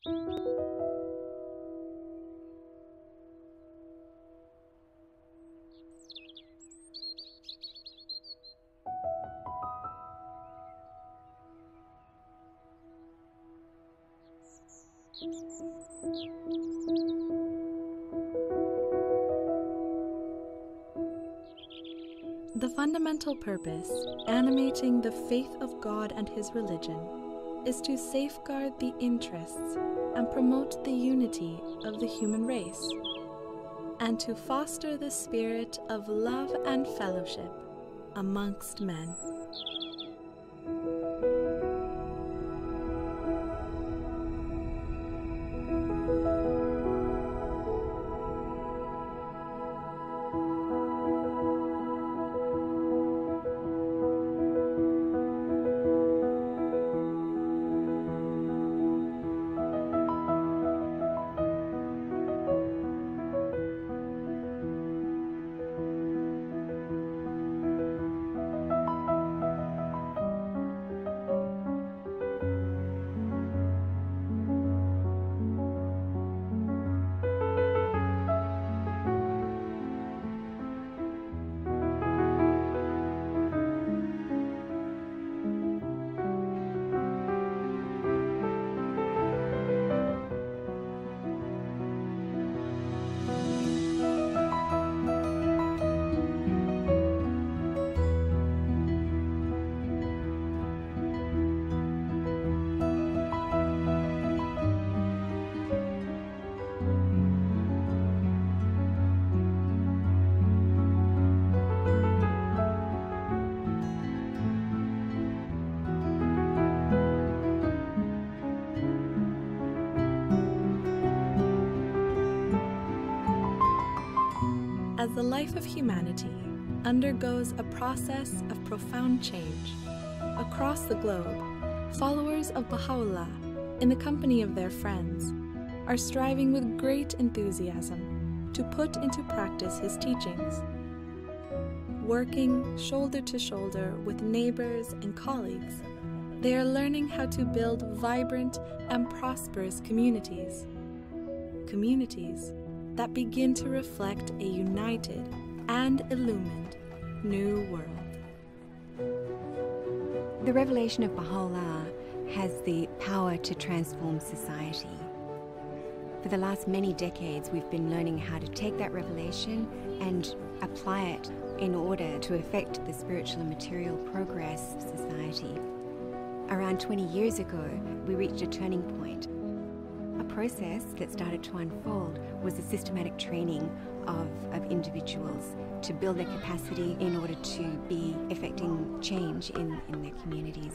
The fundamental purpose, animating the faith of God and His religion, is to safeguard the interests and promote the unity of the human race, and to foster the spirit of love and fellowship amongst men. As the life of humanity undergoes a process of profound change, across the globe, followers of Bahá'u'lláh, in the company of their friends, are striving with great enthusiasm to put into practice his teachings. Working shoulder to shoulder with neighbors and colleagues, they are learning how to build vibrant and prosperous communities. Communities that begin to reflect a united and illumined new world. The revelation of Bahá'u'lláh has the power to transform society. For the last many decades, we've been learning how to take that revelation and apply it in order to affect the spiritual and material progress of society. Around 20 years ago, we reached a turning point. A process that started to unfold was the systematic training of individuals to build their capacity in order to be effecting change in their communities.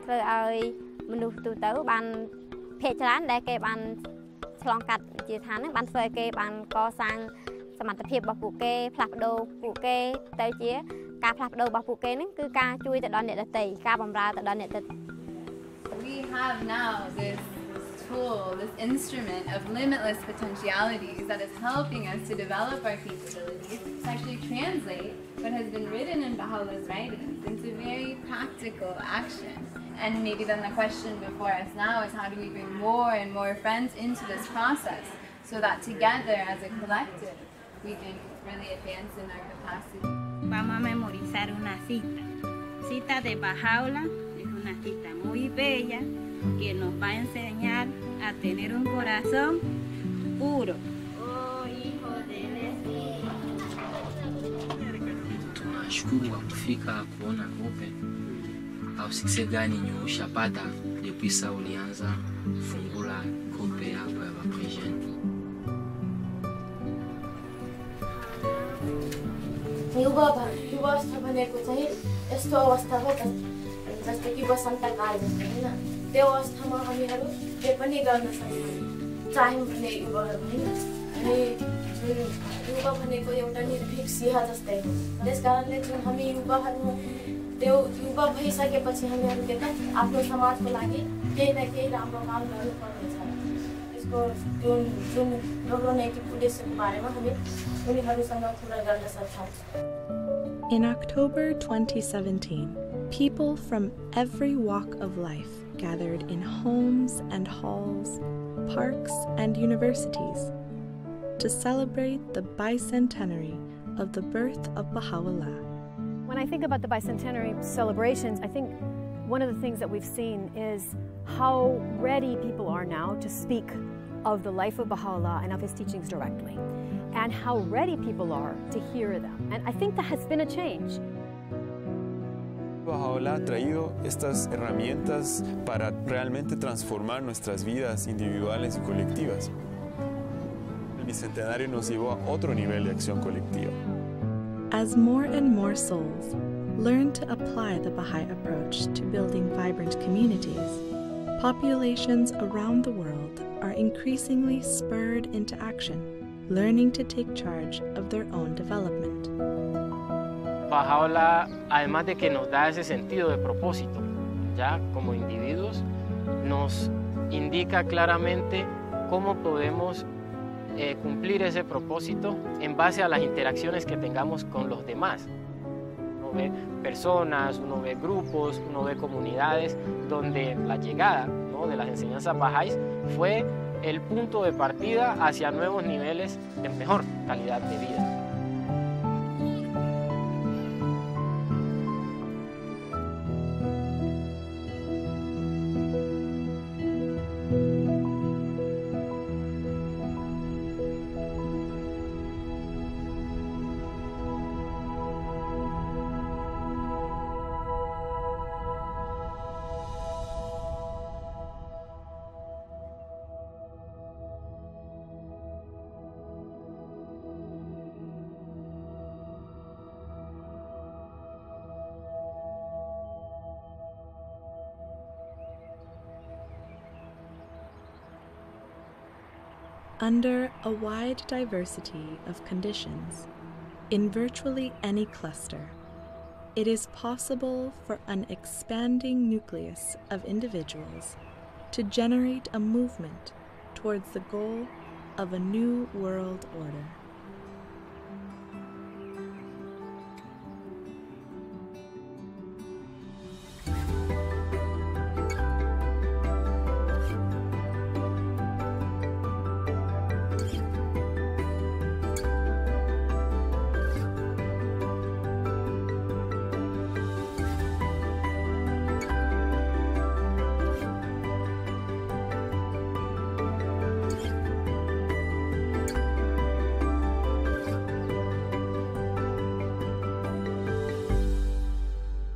ធ្វើឲ្យមនុស្សទូទៅបានភាគច្រើនដែលគេបានឆ្លងកាត់ជាឋានហ្នឹងបានធ្វើឲ្យគេបានកសាងសមត្ថភាពរបស់ពួកគេផ្លាស់ប្ដូរពួកគេទៅជាការផ្លាស់ប្ដូររបស់ពួកគេហ្នឹងគឺការជួយទៅដល់អ្នកដទៃការបម្រើទៅដល់អ្នកដទៃ We have now this tool, this instrument of limitless potentialities that is helping us to develop our capabilities, to actually translate what has been written in Baha'u'llah's writings into very practical action. And maybe then the question before us now is how do we bring more and more friends into this process so that together as a collective we can really advance in our capacity. Vamos a memorizar una cita. Cita de Bahá'u'lláh es una cita muy bella que nos va a enseñar a tener un corazón puro. Oh, hijo del Espíritu. Tunashukuru kwa kufika kuona Open. Au success gani ushapata depuis ça ulianza fungula grupe yako ya Christian? युवा अवस्था भनेको चाहिँ यस्तो अवस्था हो जस्तो कि वसन्तकाल जस्तो हैन त्यो अवस्थामा हामीहरू के पनि गर्न सक्छौँ चाह्यौँ भने युवाहरू हैन अनि युवा भनेको एउटा निर्भीक सिंह जस्तै हो त्यसकारणले जुन हामी युवाहरू त्यो युवा भइसकेपछि हामीहरू के त आफ्नो समाजको लागि केही न केही राम्रो काम गर्नुपर्ने छ यसको जुन राम्रो नैतिक उद्देश्यको बारेमा हामी उनीहरूसँग कुरा गर्न सक्छौँ. In October 2017, People from every walk of life gathered in homes and halls, parks and universities to celebrate the bicentenary of the birth of Bahá'u'lláh. When I think about the bicentenary celebrations, I think one of the things that we've seen is how ready people are now to speak of the life of Bahá'u'lláh and of his teachings directly, and how ready people are to hear them. And I think that has been a change. Bahá'u'lláh ha traído estas herramientas para realmente transformar nuestras vidas individuales y colectivas. El bicentenario nos llevó a otro nivel de acción colectiva. As more and more souls learn to apply the Baha'i approach to building vibrant communities, populations around the world are increasingly spurred into action, learning to take charge of their own development. Bahá'u'lláh, además de que nos da ese sentido de propósito, ya como individuos, nos indica claramente cómo podemos cumplir ese propósito en base a las interacciones que tengamos con los demás. Uno ve personas, uno ve grupos, uno ve comunidades donde la llegada, ¿no?, de las enseñanzas bahá'ís fue el punto de partida hacia nuevos niveles de mejor calidad de vida. Under a wide diversity of conditions, in virtually any cluster, it is possible for an expanding nucleus of individuals to generate a movement towards the goal of a new world order.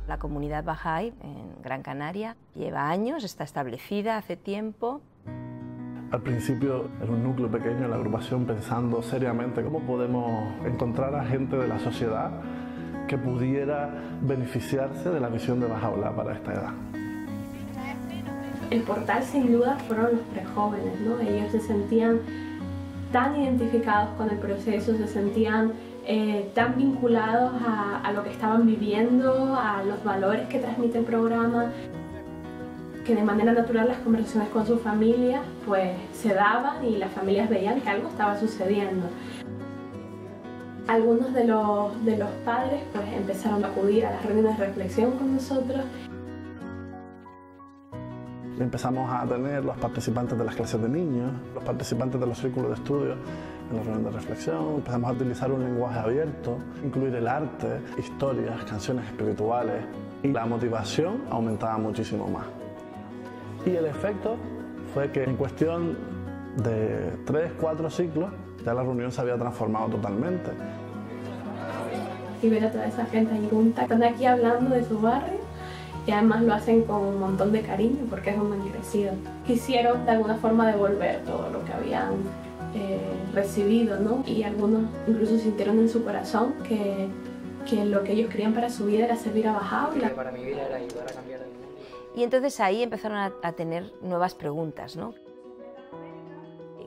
La comunidad Bahá'í en Gran Canaria lleva años, está establecida hace tiempo. Al principio era un núcleo pequeño en la agrupación pensando seriamente cómo podemos encontrar a gente de la sociedad que pudiera beneficiarse de la visión de Bahá'u'lláh para esta edad. El portal sin duda fueron los prejóvenes, ¿no? Ellos se sentían tan identificados con el proceso, se sentían tan vinculados a lo que estaban viviendo, a los valores que transmite el programa, que de manera natural las conversaciones con sus familias pues se daban y las familias veían que algo estaba sucediendo. Algunos de los padres pues empezaron a acudir a las reuniones de reflexión con nosotros. Empezamos a tener los participantes de las clases de niños, los participantes de los círculos de estudio en la reunión de reflexión. Empezamos a utilizar un lenguaje abierto, incluir el arte, historias, canciones espirituales, y la motivación aumentaba muchísimo más. Y el efecto fue que en cuestión de 3-4 ciclos ya la reunión se había transformado totalmente. Y ver a toda esa gente ahí junta, están aquí hablando de su barrio y además lo hacen con un montón de cariño porque es donde han crecido. Quisieron de alguna forma devolver todo lo que habían recibido, ¿no? Y algunos incluso sintieron en su corazón que lo que ellos querían para su vida era servir a Bahá'u'lláh. Para mi vida era ayudar a cambiar el mundo. Y entonces ahí empezaron a tener nuevas preguntas, ¿no?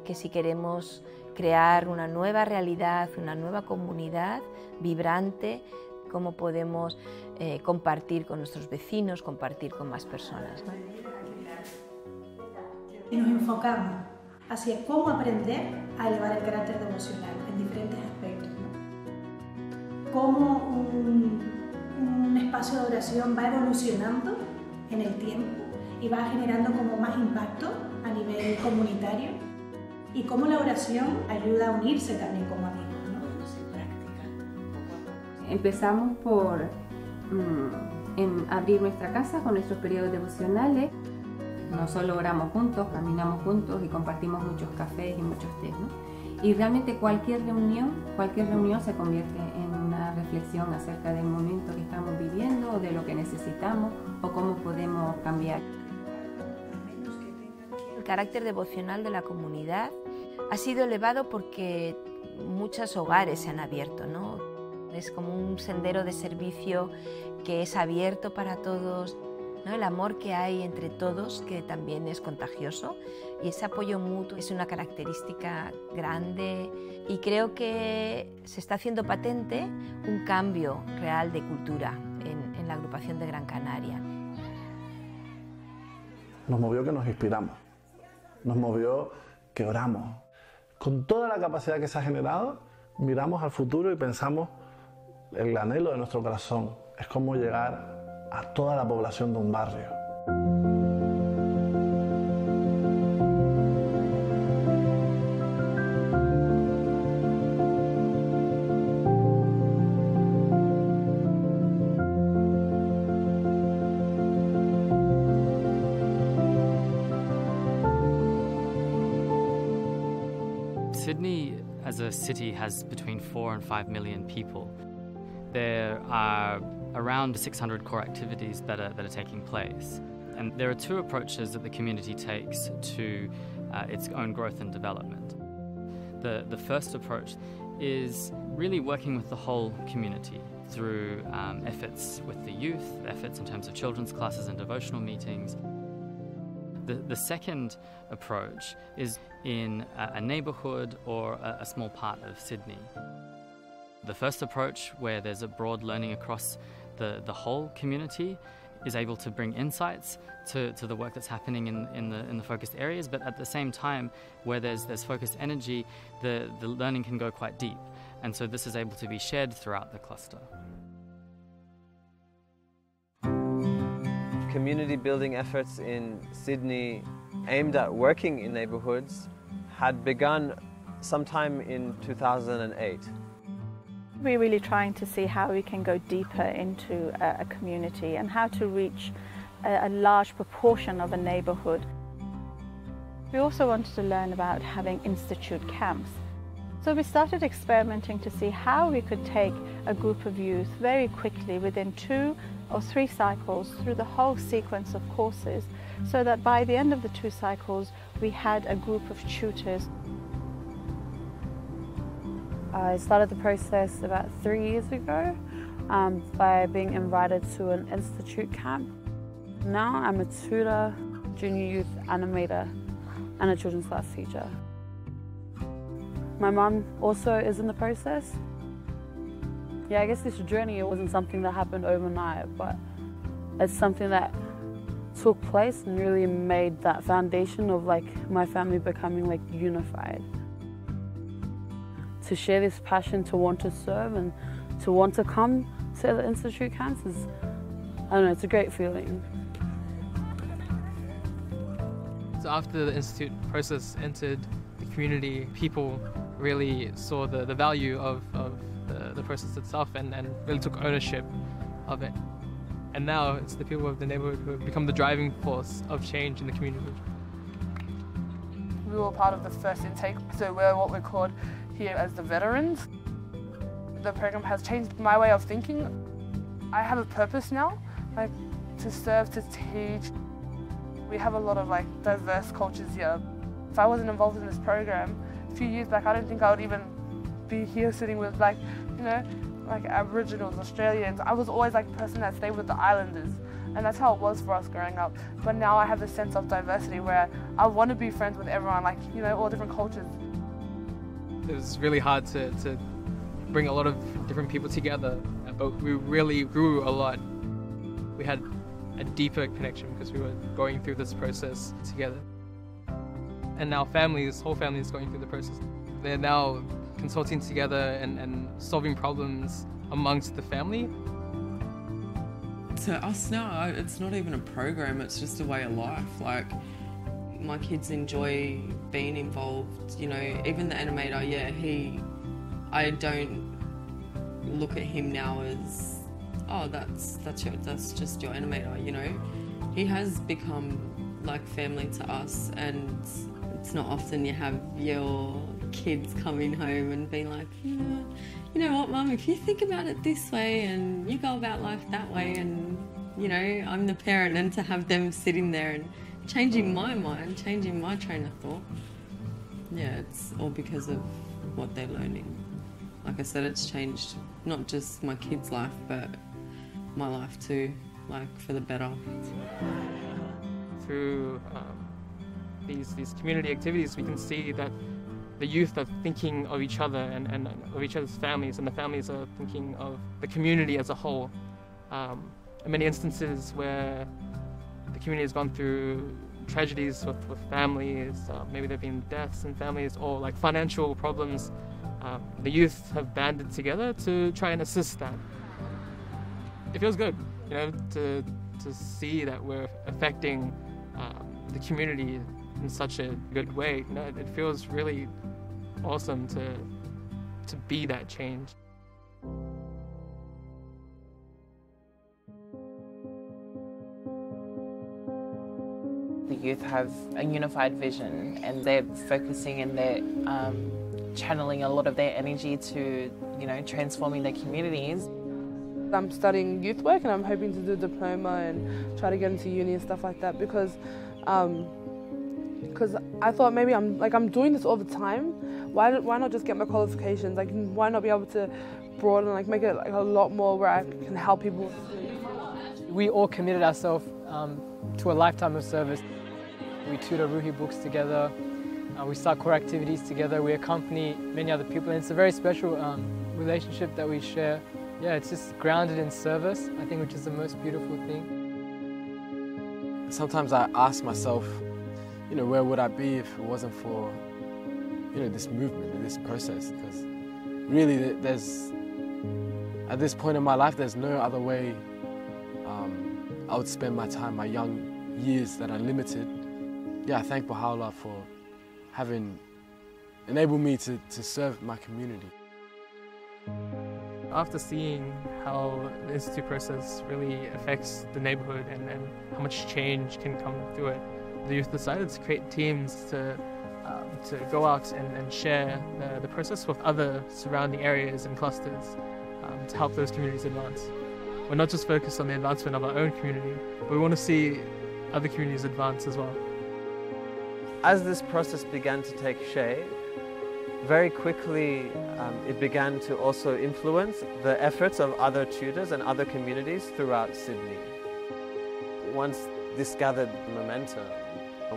Que si queremos crear una nueva realidad, una nueva comunidad vibrante, cómo podemos compartir con nuestros vecinos, compartir con más personas, ¿no? Y nos enfocamos hacia cómo aprender a elevar el carácter devocional en diferentes aspectos, ¿no? Cómo un espacio espacio de oración va evolucionando en el tiempo y va generando como más impacto a nivel comunitario, y cómo la oración ayuda a unirse también como amigos, ¿no? Entonces, práctica. Empezamos por abrir nuestra casa con nuestros periodos devocionales. No solo oramos juntos, caminamos juntos y compartimos muchos cafés y muchos tés, ¿no? Y realmente cualquier reunión se convierte en una reflexión acerca del momento que estamos viviendo, o de lo que necesitamos, o cómo podemos cambiar. El carácter devocional de la comunidad ha sido elevado porque muchos hogares se han abierto, ¿no? Es como un sendero de servicio que es abierto para todos, ¿no? El amor que hay entre todos, que también es contagioso, y ese apoyo mutuo es una característica grande, y creo que se está haciendo patente un cambio real de cultura en la agrupación de Gran Canaria. Nos movió que nos inspiramos, nos movió que oramos. Con toda la capacidad que se ha generado, miramos al futuro y pensamos el anhelo de nuestro corazón es cómo llegar a toda la población de un barrio. Sydney as a city has between 4 and 5 million people. There are around 600 core activities that are taking place. And there are two approaches that the community takes to its own growth and development. The first approach is really working with the whole community through efforts with the youth, efforts in terms of children's classes and devotional meetings. The second approach is in a neighbourhood or a small part of Sydney. The first approach, where there's a broad learning across the whole community, is able to bring insights to the work that's happening in the focused areas, but at the same time, where there's focused energy, the learning can go quite deep. And so this is able to be shared throughout the cluster. Community building efforts in Sydney aimed at working in neighbourhoods had begun sometime in 2008. We're really trying to see how we can go deeper into a community and how to reach a large proportion of a neighbourhood. We also wanted to learn about having institute camps. So we started experimenting to see how we could take a group of youth very quickly within 2 or 3 cycles through the whole sequence of courses, so that by the end of the 2 cycles we had a group of tutors. I started the process about 3 years ago by being invited to an institute camp. Now I'm a tutor, junior youth animator and a children's class teacher. My mum also is in the process. Yeah, I guess this journey, it wasn't something that happened overnight, but it's something that took place and really made that foundation of like my family becoming like unified. To share this passion to want to serve and to want to come to the institute camps is, I don't know, it's a great feeling. So after the institute process entered the community, people really saw the value of the process itself and really took ownership of it. And now it's the people of the neighborhood who have become the driving force of change in the community. We were part of the first intake, so we're what we're called here as the veterans. The program has changed my way of thinking. I have a purpose now, like to serve, to teach. We have a lot of like diverse cultures here. If I wasn't involved in this program a few years back, I don't think I would even be here sitting with like, you know, like Aboriginals, Australians. I was always like the person that stayed with the islanders, and that's how it was for us growing up. But now I have a sense of diversity where I want to be friends with everyone, like, you know, all different cultures. It was really hard to bring a lot of different people together, but we really grew a lot. We had a deeper connection because we were going through this process together. And now whole family is going through the process. They're now consulting together and solving problems amongst the family. to us now, it's not even a program, it's just a way of life. Like, my kids enjoy being involved, you know, even the animator, yeah, I don't look at him now as, oh, that's just your animator, you know. He has become like family to us, and it's not often you have your kids coming home and being like, you know what, Mum, if you think about it this way and you go about life that way, and, you know, I'm the parent, and to have them sitting there and changing my mind, changing my train of thought, yeah, it's all because of what they're learning. Like I said, it's changed not just my kids' life, but my life too, like for the better. Through these community activities, we can see that the youth are thinking of each other and of each other's families, and the families are thinking of the community as a whole. In many instances where the community has gone through tragedies with families, maybe there have been deaths in families or like financial problems, the youth have banded together to try and assist that. It feels good, you know, to see that we're affecting the community in such a good way. You know, it feels really awesome to be that change. The youth have a unified vision, and they're focusing and they're channeling a lot of their energy to, you know, transforming their communities. I'm studying youth work, and I'm hoping to do a diploma and try to get into uni and stuff like that, because I thought maybe I'm doing this all the time. Why not just get my qualifications? Like, why not be able to broaden, like make it like a lot more where I can help people? We all committed ourselves to a lifetime of service. We tutor Ruhi books together. We start core activities together. We accompany many other people, and it's a very special relationship that we share. Yeah, it's just grounded in service, I think, which is the most beautiful thing. Sometimes I ask myself, you know, where would I be if it wasn't for, you know, this movement and this process? Because really, at this point in my life, there's no other way I would spend my time, my young years that are limited. Yeah, I thank Bahá'u'lláh for having enabled me to serve my community. After seeing how the Institute process really affects the neighborhood and how much change can come through it, the youth decided to create teams to go out and share the process with other surrounding areas and clusters to help those communities advance. We're not just focused on the advancement of our own community, but we want to see other communities advance as well. As this process began to take shape, very quickly it began to also influence the efforts of other tutors and other communities throughout Sydney. Once this gathered momentum,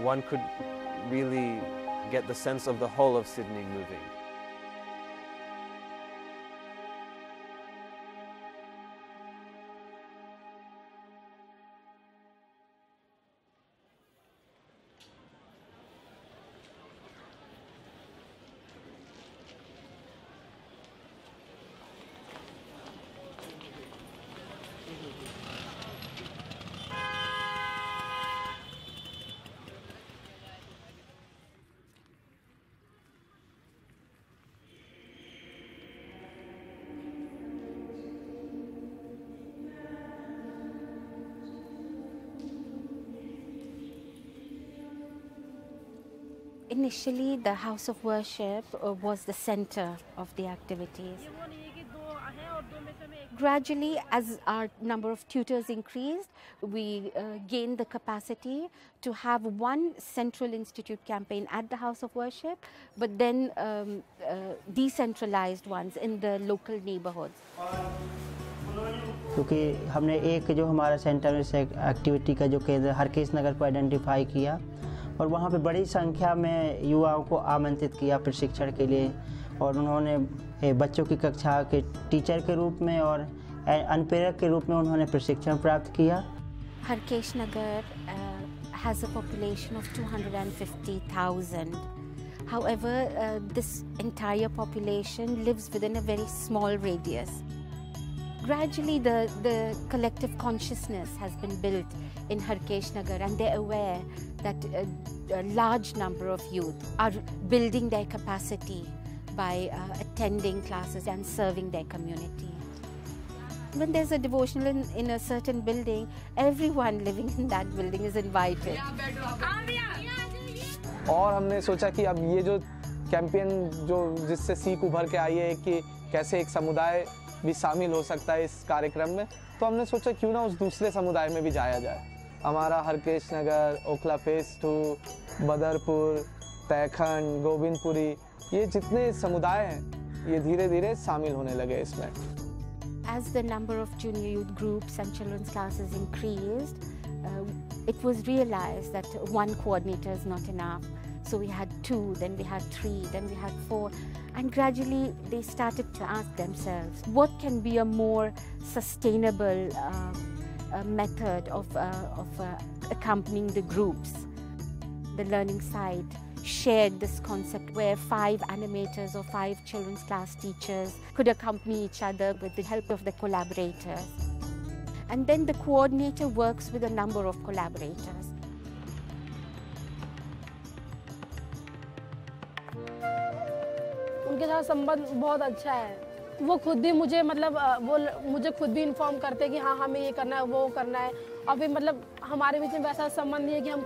one could really get the sense of the whole of Sydney moving. Initially, the house of worship was the center of the activities. Gradually, as our number of tutors increased, we gained the capacity to have one central institute campaign at the house of worship, but then decentralized ones in the local neighborhoods. क्योंकि हमने एक जो हमारा centre से activity का जो केंद्र हरकिस नगर को आइडेंटिफाई किया और वहाँ पे बड़ी संख्या में युवाओं को आमंत्रित किया प्रशिक्षण के लिए, और उन्होंने बच्चों की कक्षा के टीचर के रूप में और अनुप्रेरक के रूप में उन्होंने प्रशिक्षण प्राप्त किया। हरकेश नगर has a population of 250,000. However, this entire population lives within a very small radius. Gradually, the collective consciousness has been built in Harkesh Nagar, and they're aware that a large number of youth are building their capacity by attending classes and serving their community. When there's a devotional in a certain building, everyone living in that building is invited. और हमने सोचा कि अब ये जो campaign जिससे सीख उभर के आई है कि कैसे एक समुदाय भी शामिल हो सकता है इस कार्यक्रम में, तो हमने सोचा क्यों ना उस दूसरे समुदाय में भी जाया जाए। हमारा हरकेश नगर, ओखला फेस 2, बदरपुर, तैखंड, गोविंदपुरी, ये जितने समुदाय हैं ये धीरे धीरे शामिल होने लगे इसमें। As the number of junior youth groups and children's classes increased, it was realized that one coordinator is not enough. So we had 2, then we had 3, then we had 4, and gradually they started to ask themselves, what can be a more sustainable method of accompanying the groups? The learning site shared this concept where 5 animators or 5 children's class teachers could accompany each other with the help of the collaborators. And then the coordinator works with a number of collaborators. उनके साथ संबंध बहुत अच्छा है। वो खुद भी मुझे वो मुझे खुद भी इन्फॉर्म करते हैं कि हाँ हमें ये करना है, वो करना है, और फिर हमारे बीच में वैसा संबंध नहीं है कि हम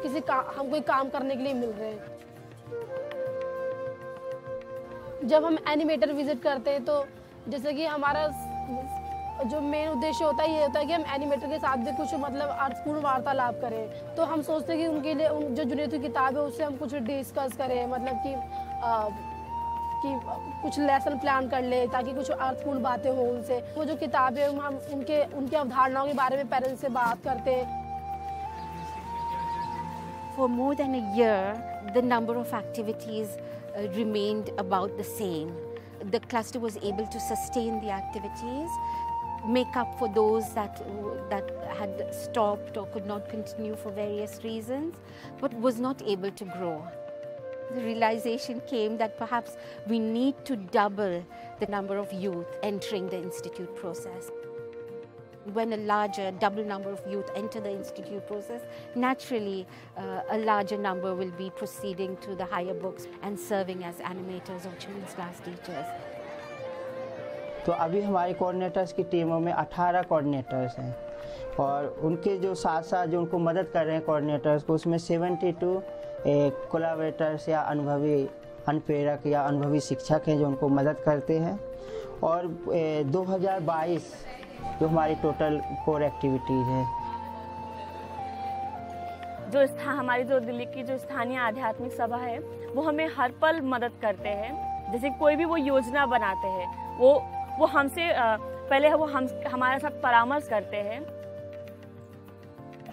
कोई काम करने के लिए मिल रहे हैं। जब हम एनिमेटर विजिट करते हैं तो जैसे कि हमारा जो मेन उद्देश्य होता है ये होता है कि हम एनिमेटर के साथ भी कुछ अर्थपूर्ण वार्तालाप करें। तो हम सोचते हैं कि उनके लिए जो जुनियर की किताब है उससे हम कुछ डिस्कस करें, कि कुछ लेसन प्लान कर ले ताकि कुछ अर्थपूर्ण बातें हो उनसे। वो जो किताब है हम उनके अवधारणाओं के बारे में पेरेंट्स से बात करते हैं। For more than a year, the number of activities remained about the same. The cluster was able to sustain the activities, make up for those that had stopped or could not continue for various reasons, but was not able to grow. The realization came that perhaps we need to double the number of youth entering the institute process. When a larger, double number of youth enter the institute process, naturally a larger number will be proceeding to the higher books and serving as animators or children's class teachers. तो अभी हमारे coordinators की टीमों में 18 coordinators हैं और उनके जो साथ साथ जो उनको मदद कर रहे हैं कोऑर्डिनेटर्स को, उसमें 72 कोलैबोरेटर्स या अनुभवी अनुप्रेरक या अनुभवी शिक्षक हैं जो उनको मदद करते हैं। और 2022 जो हमारी टोटल कोर एक्टिविटीज़ है। हमारी जो दिल्ली की जो स्थानीय आध्यात्मिक सभा है वो हमें हर पल मदद करते हैं। जैसे कोई भी वो योजना बनाते हैं वो हमसे पहले हमारे साथ परामर्श करते हैं।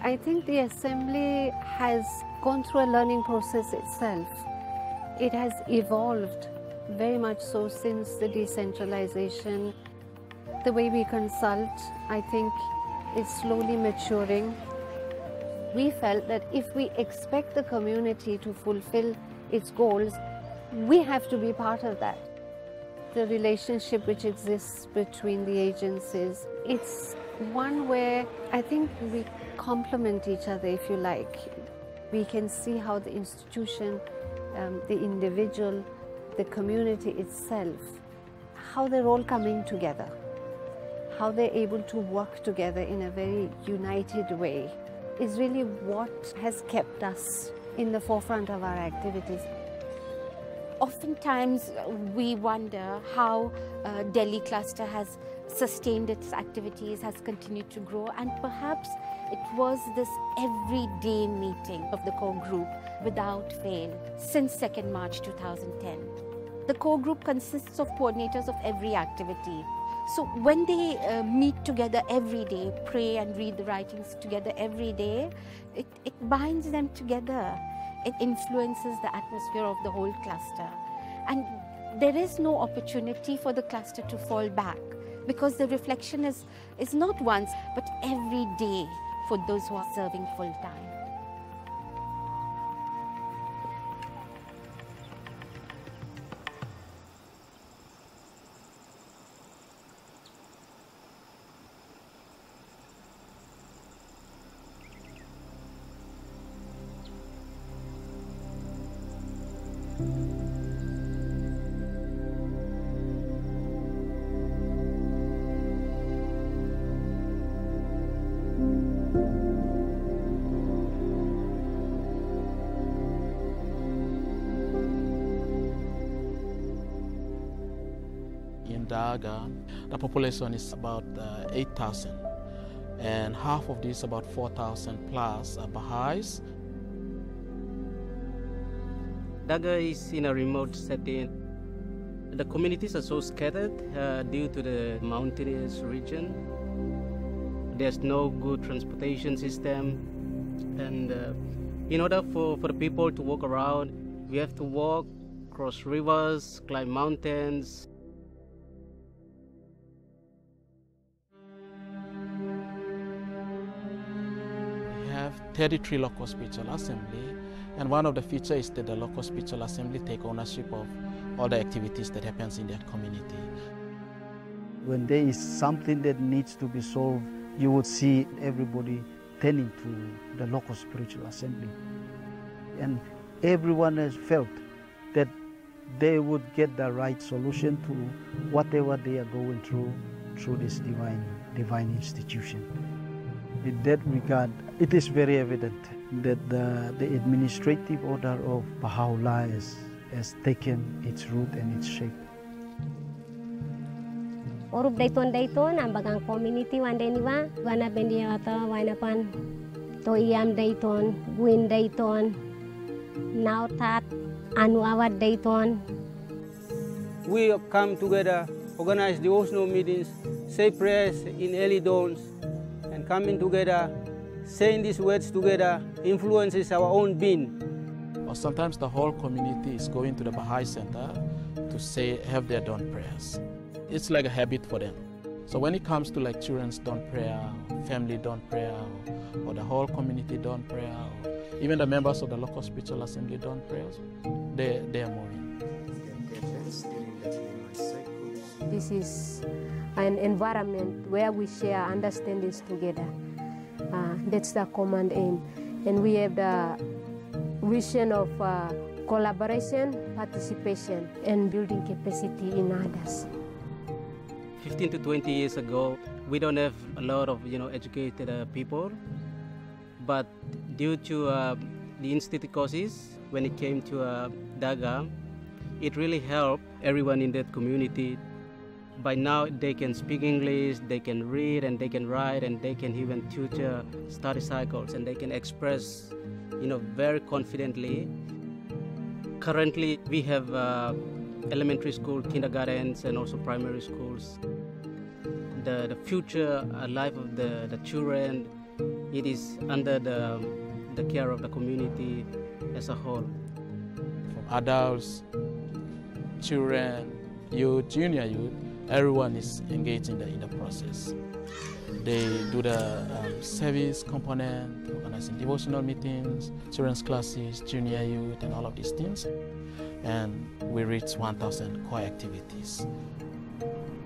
I think the assembly has gone through a learning process itself. It has evolved very much so since the decentralization. The way we consult, I think, is slowly maturing. We felt that if we expect the community to fulfill its goals, we have to be part of that. The relationship which exists between the agencies, it's one where I think we complement each other, if you like. We can see how the institution, the individual, the community itself, how they're all coming together, how they're able to work together in a very united way is really what has kept us in the forefront of our activities. Oftentimes we wonder how Delhi cluster has sustained its activities, has continued to grow, and perhaps it was this everyday meeting of the core group without fail since 2nd March 2010. The core group consists of coordinators of every activity. So when they meet together every day, pray and read the writings together every day, it binds them together. It influences the atmosphere of the whole cluster. And there is no opportunity for the cluster to fall back because the reflection is not once, but every day for those who are serving full time. Daga. The population is about 8,000, and half of these, about 4,000 plus, are Baha'is. Daga is in a remote setting. The communities are so scattered due to the mountainous region. There's no good transportation system, and in order for the people to walk around, we have to walk, cross rivers, climb mountains. We have 33 local spiritual assembly, and one of the features is that the local spiritual assembly take ownership of all the activities that happens in that community. When there is something that needs to be solved, you would see everybody turning to the local spiritual assembly. And everyone has felt that they would get the right solution to whatever they are going through this divine institution. In that regard, it is very evident that the administrative order of Bahá'u'lláh has taken its root and its shape. Orup dayton ang bagang community wandeniwa wana bendiata wainapan to iam dayton guin dayton now tat anu awat dayton. We come together, organize devotional meetings, say prayers in early dawns, and coming together, saying these words together influences our own being. Or sometimes the whole community is going to the Baha'i center to have their dawn prayers. It's like a habit for them. So when it comes to like children's dawn prayer, family dawn prayer, or the whole community dawn prayer, or even the members of the local spiritual assembly dawn prayers, they are more in. This is an environment where we share understandings together. That's the common aim. And we have the vision of collaboration, participation, and building capacity in others. 15 to 20 years ago, we don't have a lot of educated people, but due to the institute courses, when it came to Daga, it really helped everyone in that community. By now, they can speak English, they can read, and they can write, and they can even tutor study cycles, and they can express, very confidently. Currently, we have elementary school, kindergartens, and also primary schools. The future life of the children, it is under the care of the community as a whole. From adults, children, youth, junior youth, everyone is engaged in the process. They do the service component, organizing devotional meetings, children's classes, junior youth, and all of these things. And we reach 1,000 core activities.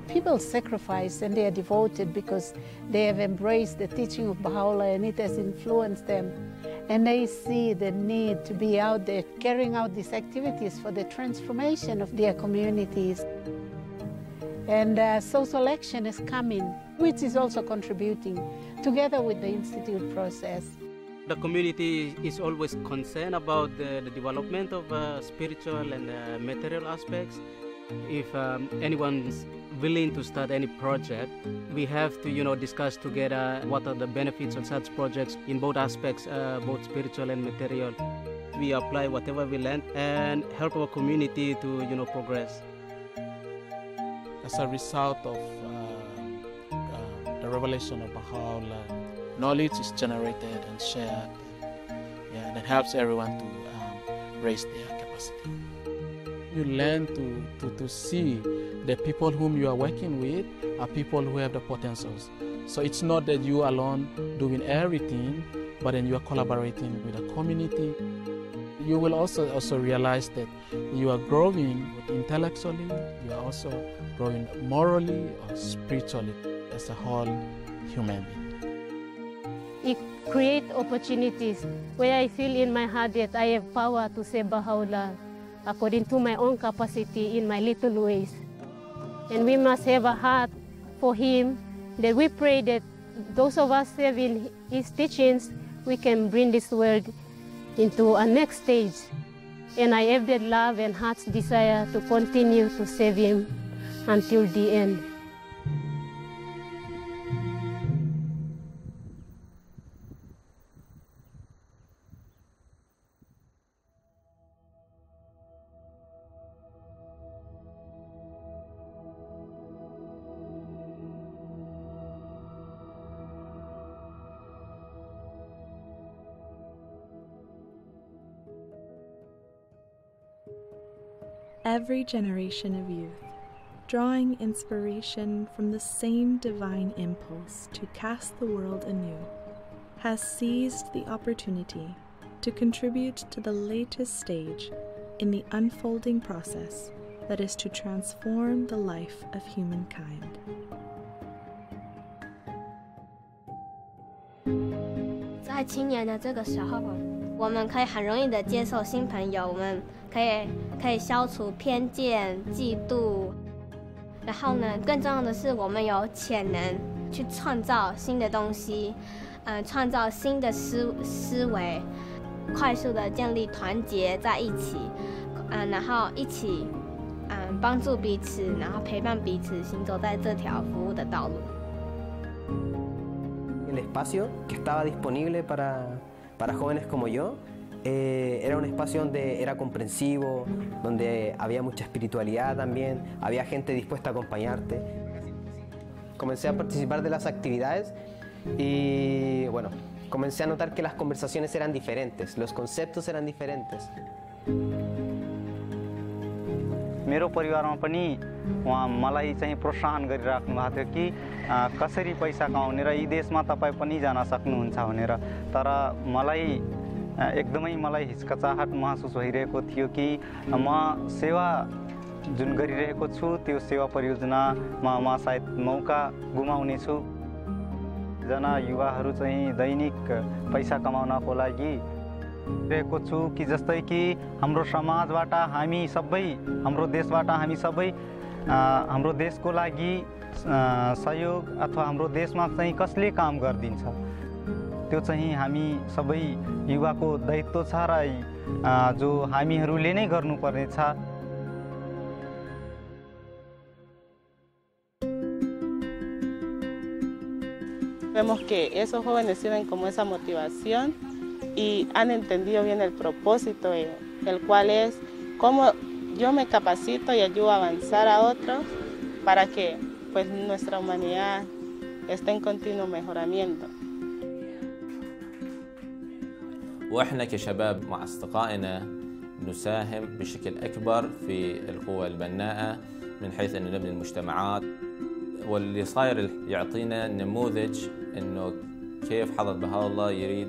People sacrifice and they are devoted because they have embraced the teaching of Bahá'u'lláh and it has influenced them. And they see the need to be out there carrying out these activities for the transformation of their communities. And social action is coming, which is also contributing together with the institute process. The community is always concerned about the development of spiritual and material aspects. If anyone's willing to start any project, we have to discuss together what are the benefits of such projects in both aspects, both spiritual and material. We apply whatever we learn and help our community to progress. As a result of the revelation of Bahá'u'lláh, knowledge is generated and shared, and it helps everyone to raise their capacity. You learn to see the people whom you are working with are people who have the potentials. So it's not that you alone doing everything, but then you are collaborating with the community. You will also realize that you are growing intellectually, you are also growing morally or spiritually as a whole human being. It creates opportunities where I feel in my heart that I have power to serve Bahá'u'lláh according to my own capacity in my little ways. And we must have a heart for him, that we pray that those of us serving his teachings, we can bring this world into a next stage. And I have that love and heart's desire to continue to serve him until the end. Every generation of youth, drawing inspiration from the same divine impulse to cast the world anew, has seized the opportunity to contribute to the latest stage in the unfolding process that is to transform the life of humankind. 在青年的这个时候，我们可以很容易的接受新朋友，我们可以消除偏见、嫉妒。然后呢，更重要的是，我们有潜能去创造新的东西，创造新的思维，快速的建立团结在一起，然后一起帮助彼此，然后陪伴彼此，行走在这条服务的道路。El espacio que estaba disponible para jóvenes como yo era un espacio donde era comprensivo, donde había mucha espiritualidad también, había gente dispuesta a acompañarte. Comencé a participar de las actividades y bueno, comencé a notar que las conversaciones eran diferentes, los conceptos eran diferentes. मेरो परिवारमा पनि उहाँ मलाई चाहिँ प्रोत्साहन गरिराख्नु भएको थियो कि कसरी पैसा कमाउने र यी देशमा तपाईँ पनि जान सक्नुहुन्छ भनेर। तर मलाई हिचकिचाहट महसुस भइरहेको थियो कि म सेवा जुन गरिरहेको छु त्यो सेवा परियोजनामा म सायद मौका गुमाउने छु। जना युवाहरू चाहिँ दैनिक पैसा कमाउनको लागि रहेको छु कि जस्तै कि हाम्रो समाजबाट हामी सबै हाम्रो देशबाट हामी सबै हाम्रो देशको लागि सहयोग अथवा हाम्रो देशमा चाहिँ कसले काम गर्दिन्छ त्यो चाहिँ हामी सबै युवाको दायित्व छ र जो हामीहरूले नै गर्नुपर्ने छ। Vemos que esos jóvenes sirven como esa motivación y han entendido bien el propósito, el cual es cómo yo me capacito y ayudo a avanzar a otros para que pues, nuestra humanidad esté en continuo mejoramiento. وإحنا كشباب مع أصدقائنا نساهم بشكل أكبر في القوى البناءة من حيث أنه نبني المجتمعات، واللي صاير يعطينا نموذج أنه كيف حضرة بهاء الله يريد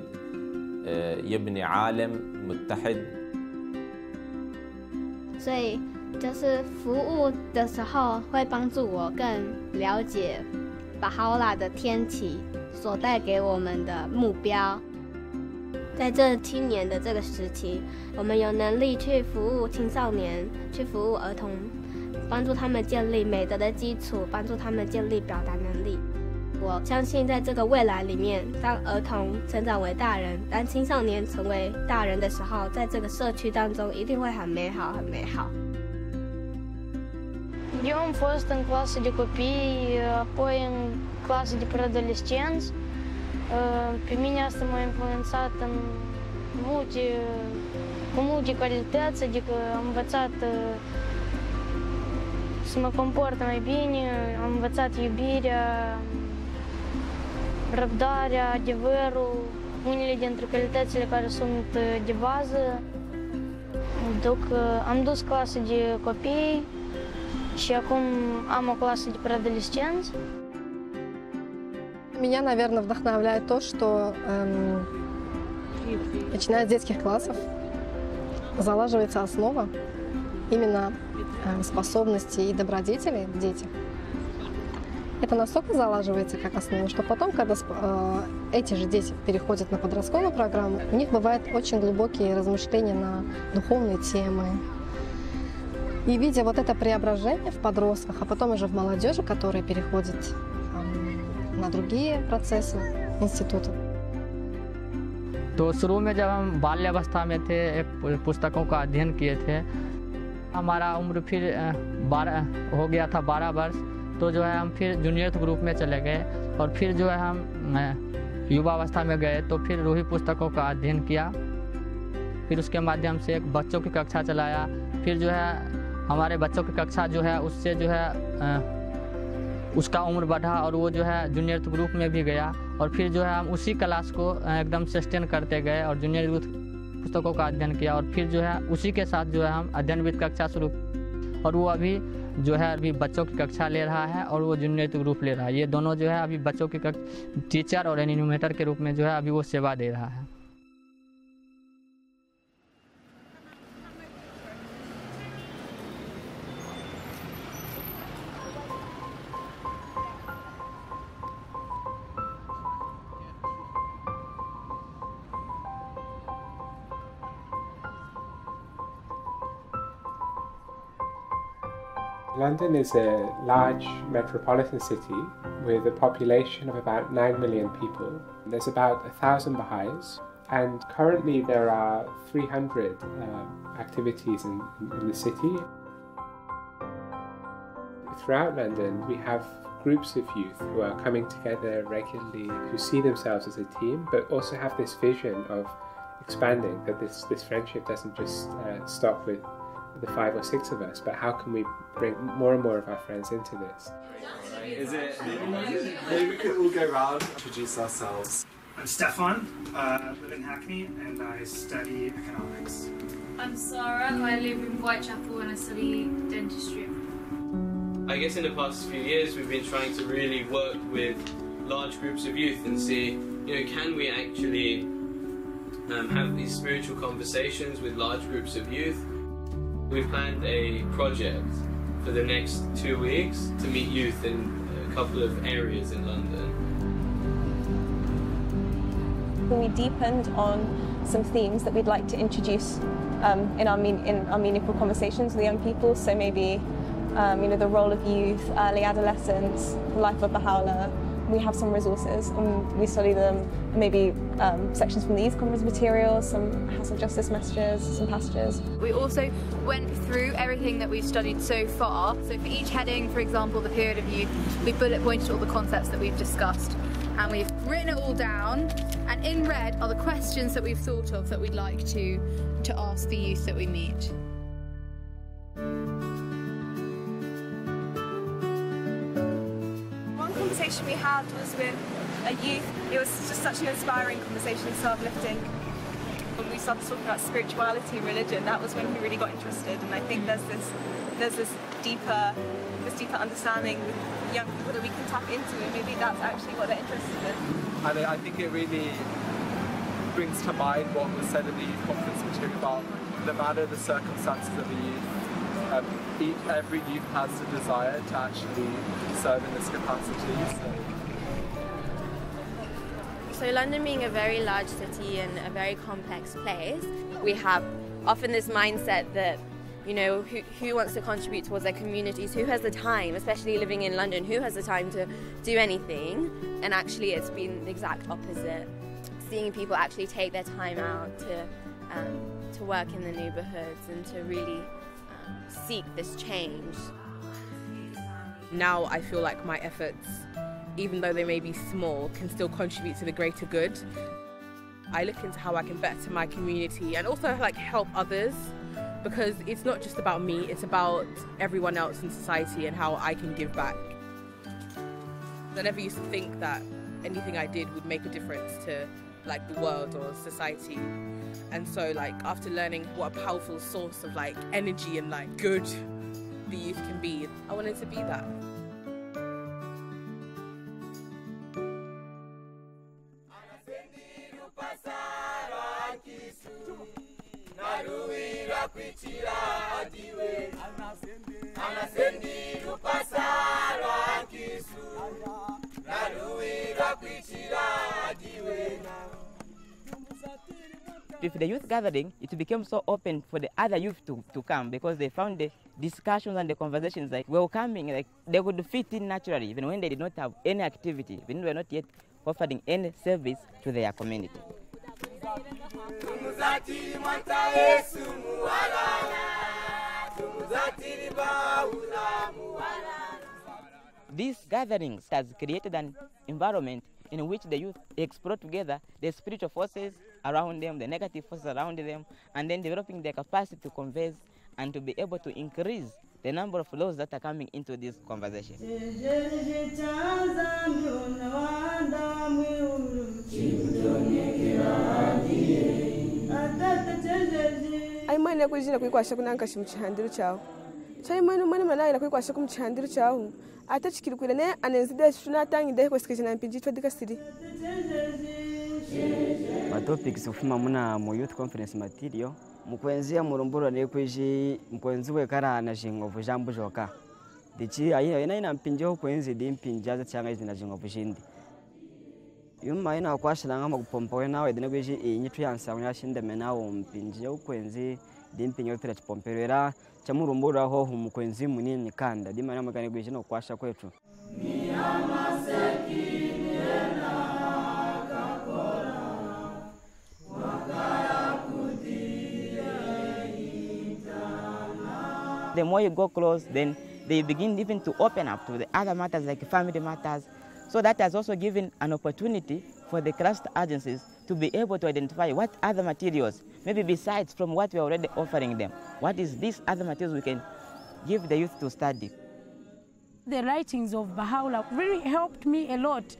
يبني عالم متحد. 所以就是服务的时候会帮助我更了解巴哈欧拉的天启所带给我们的目标。在这青年的这个时期，我们有能力去服务青少年，去服务儿童，帮助他们建立美德的基础，帮助他们建立表达能力。我相信在这个未来里面，当儿童成长为大人，当青少年成为大人的时候，在这个社区当中一定会很美好，很美好。Eu am fost în clasă de copii, apoi în clasă de preadolescenți. Pe mine asta m-a influențat cu multe calități, adică am învățat să mă comport mai bine, am învățat iubirea, răbdarea, adevărul, unele dintre calitățile care sunt de bază. Am dus clasă de copii și acum am o clasă de preadolescenți. Меня, наверное, вдохновляет то, что начиная с детских классов залаживается основа именно способностей и добродетелей в детях. Это настолько залаживается как основа, что потом, когда эти же дети переходят на подростковую программу, у них бывают очень глубокие размышления на духовные темы. И видя вот это преображение в подростках, а потом уже в молодежи, которые переходят на другие процессы института. तो शुरू में जब हम बाल्यावस्था में थे, एक पुस्तकों का अध्ययन किए थे, हमारा उम्र फिर हो गया था 12 वर्ष, तो जो है हम फिर जूनियर ग्रुप में चले गए और फिर जो है हम युवावस्था में गए तो फिर रूही पुस्तकों का अध्ययन किया। फिर उसके माध्यम से एक बच्चों की कक्षा चलाया। फिर जो है हमारे बच्चों की कक्षा जो है उससे जो है उसका उम्र बढ़ा और वो जो है जूनियर ग्रुप में भी गया और फिर जो है हम उसी क्लास को एकदम सस्टेन करते गए और जूनियर पुस्तकों का अध्ययन किया और फिर जो है उसी के साथ जो है हम अध्ययनविद कक्षा शुरू और वो अभी जो है अभी बच्चों की कक्षा ले रहा है और वो जूनियर ग्रुप ले रहा है। ये दोनों जो है अभी बच्चों की टीचर और एनिमेटर के रूप में जो है अभी वो सेवा दे रहा है। London is a large metropolitan city with a population of about 9 million people. There's about 1,000 Baha'is, and currently there are 300 activities in the city. Throughout London, we have groups of youth who are coming together regularly, who see themselves as a team, but also have this vision of expanding, that this friendship doesn't just stop with the 5 or 6 of us, but how can we bring more and more of our friends into this? Maybe we could all go around, introduce ourselves. I'm Stefan, I live in Hackney and I study economics. I'm Sarah, I live in Whitechapel and I study dentistry. I guess in the past few years we've been trying to really work with large groups of youth and see, can we actually have these spiritual conversations with large groups of youth. We've planned a project for the next 2 weeks to meet youth in a couple of areas in London. We deepened on some themes that we'd like to introduce in our meaningful conversations with young people. So maybe the role of youth, early adolescence, the life of Bahá'u'lláh. We have some resources and we study them, maybe sections from the Youth Conference materials, some House of Justice messages, some passages. We also went through everything that we've studied so far. So for each heading, for example, the period of youth, we bullet pointed all the concepts that we've discussed and we've written it all down, and in red are the questions that we've thought of that we'd like to ask the youth that we meet. Conversation we had was with a youth. It was just such an inspiring conversation, so uplifting. When we started talking about spirituality and religion, that was when he really got interested. And I think there's this deeper understanding with young people that we can tap into, and maybe that's actually what they're interested in. And I think it really brings to mind what was said in the Youth Conference material about no matter the circumstances of the youth, every youth has the desire to actually serve in this capacity. So London being a very large city and a very complex place, we have often this mindset that, who wants to contribute towards their communities, who has the time, especially living in London, who has the time to do anything? And actually it's been the exact opposite. Seeing people actually take their time out to work in the neighbourhoods and to really seek this change. Now I feel like my efforts, even though they may be small, can still contribute to the greater good. I look into how I can better my community and also help others, because it's not just about me, it's about everyone else in society and how I can give back. I never used to think that anything I did would make a difference to the world or society. And so after learning what a powerful source of energy and good the youth can be, I wanted to be that. With the youth gathering, it became so open for the other youth to come, because they found the discussions and the conversations welcoming, they could fit in naturally, even when they did not have any activity, when they were not yet offering any service to their community. These gatherings has created an environment in which the youth explore together the spiritual forces around them, the negative forces around them, and then developing their capacity to converse and to be able to increase the number of laws that are coming into this conversation. Ai mwana kujina kuikwasha kunankashi mchihandiru chao. Chai mwana mwana ila kuikwasha kumchihandiru chao. Ata chikirukule ne anenzide shuna tangi de kwasikizina mpinjitwa dikasiri. Ma topics ufuma muna mu youth conference material mukwenzia murumbura ne kweji mukwenzi we kara na jingovu jambu joka. Dichi ayina ina mpinjo kwenzi di mpinjaza cyanga izina jingovu jindi. Yuma ina kwashira ngama kupompa we nawe dine kweji inyitu yansa yashinde menawo mpinjo kwenzi di mpinjo tira chipomperera chamurumbura ho mukwenzi munini kanda di mana magane kweji no kwasha kwetu. The more you go close, then they begin even to open up to the other matters like family matters. So that has also given an opportunity for the cluster agencies to be able to identify what other materials, maybe besides from what we are already offering them, what is these other materials we can give the youth to study. The writings of Bahá'u'lláh really helped me a lot.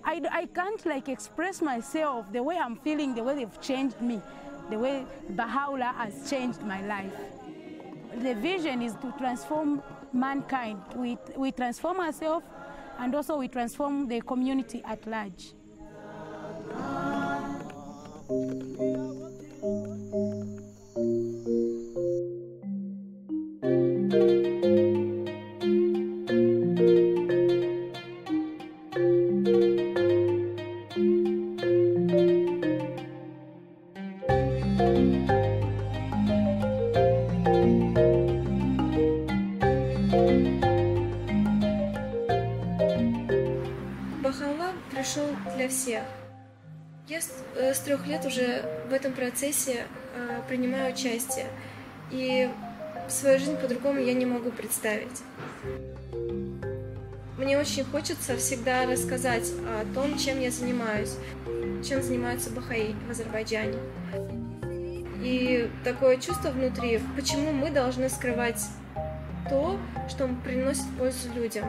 I can't like express myself the way I'm feeling, the way they've changed me, the way Bahá'u'lláh has changed my life. The vision is to transform mankind. We transform ourselves and also we transform the community at large. Bahá'u'lláh пришел для всех. Я с 3 лет уже в этом процессе принимаю участие, и свою жизнь по-другому я не могу представить. Мне очень хочется всегда рассказать о том, чем я занимаюсь, чем занимаются бахаи в Азербайджане. И такое чувство внутри, почему мы должны скрывать то, что приносит пользу людям.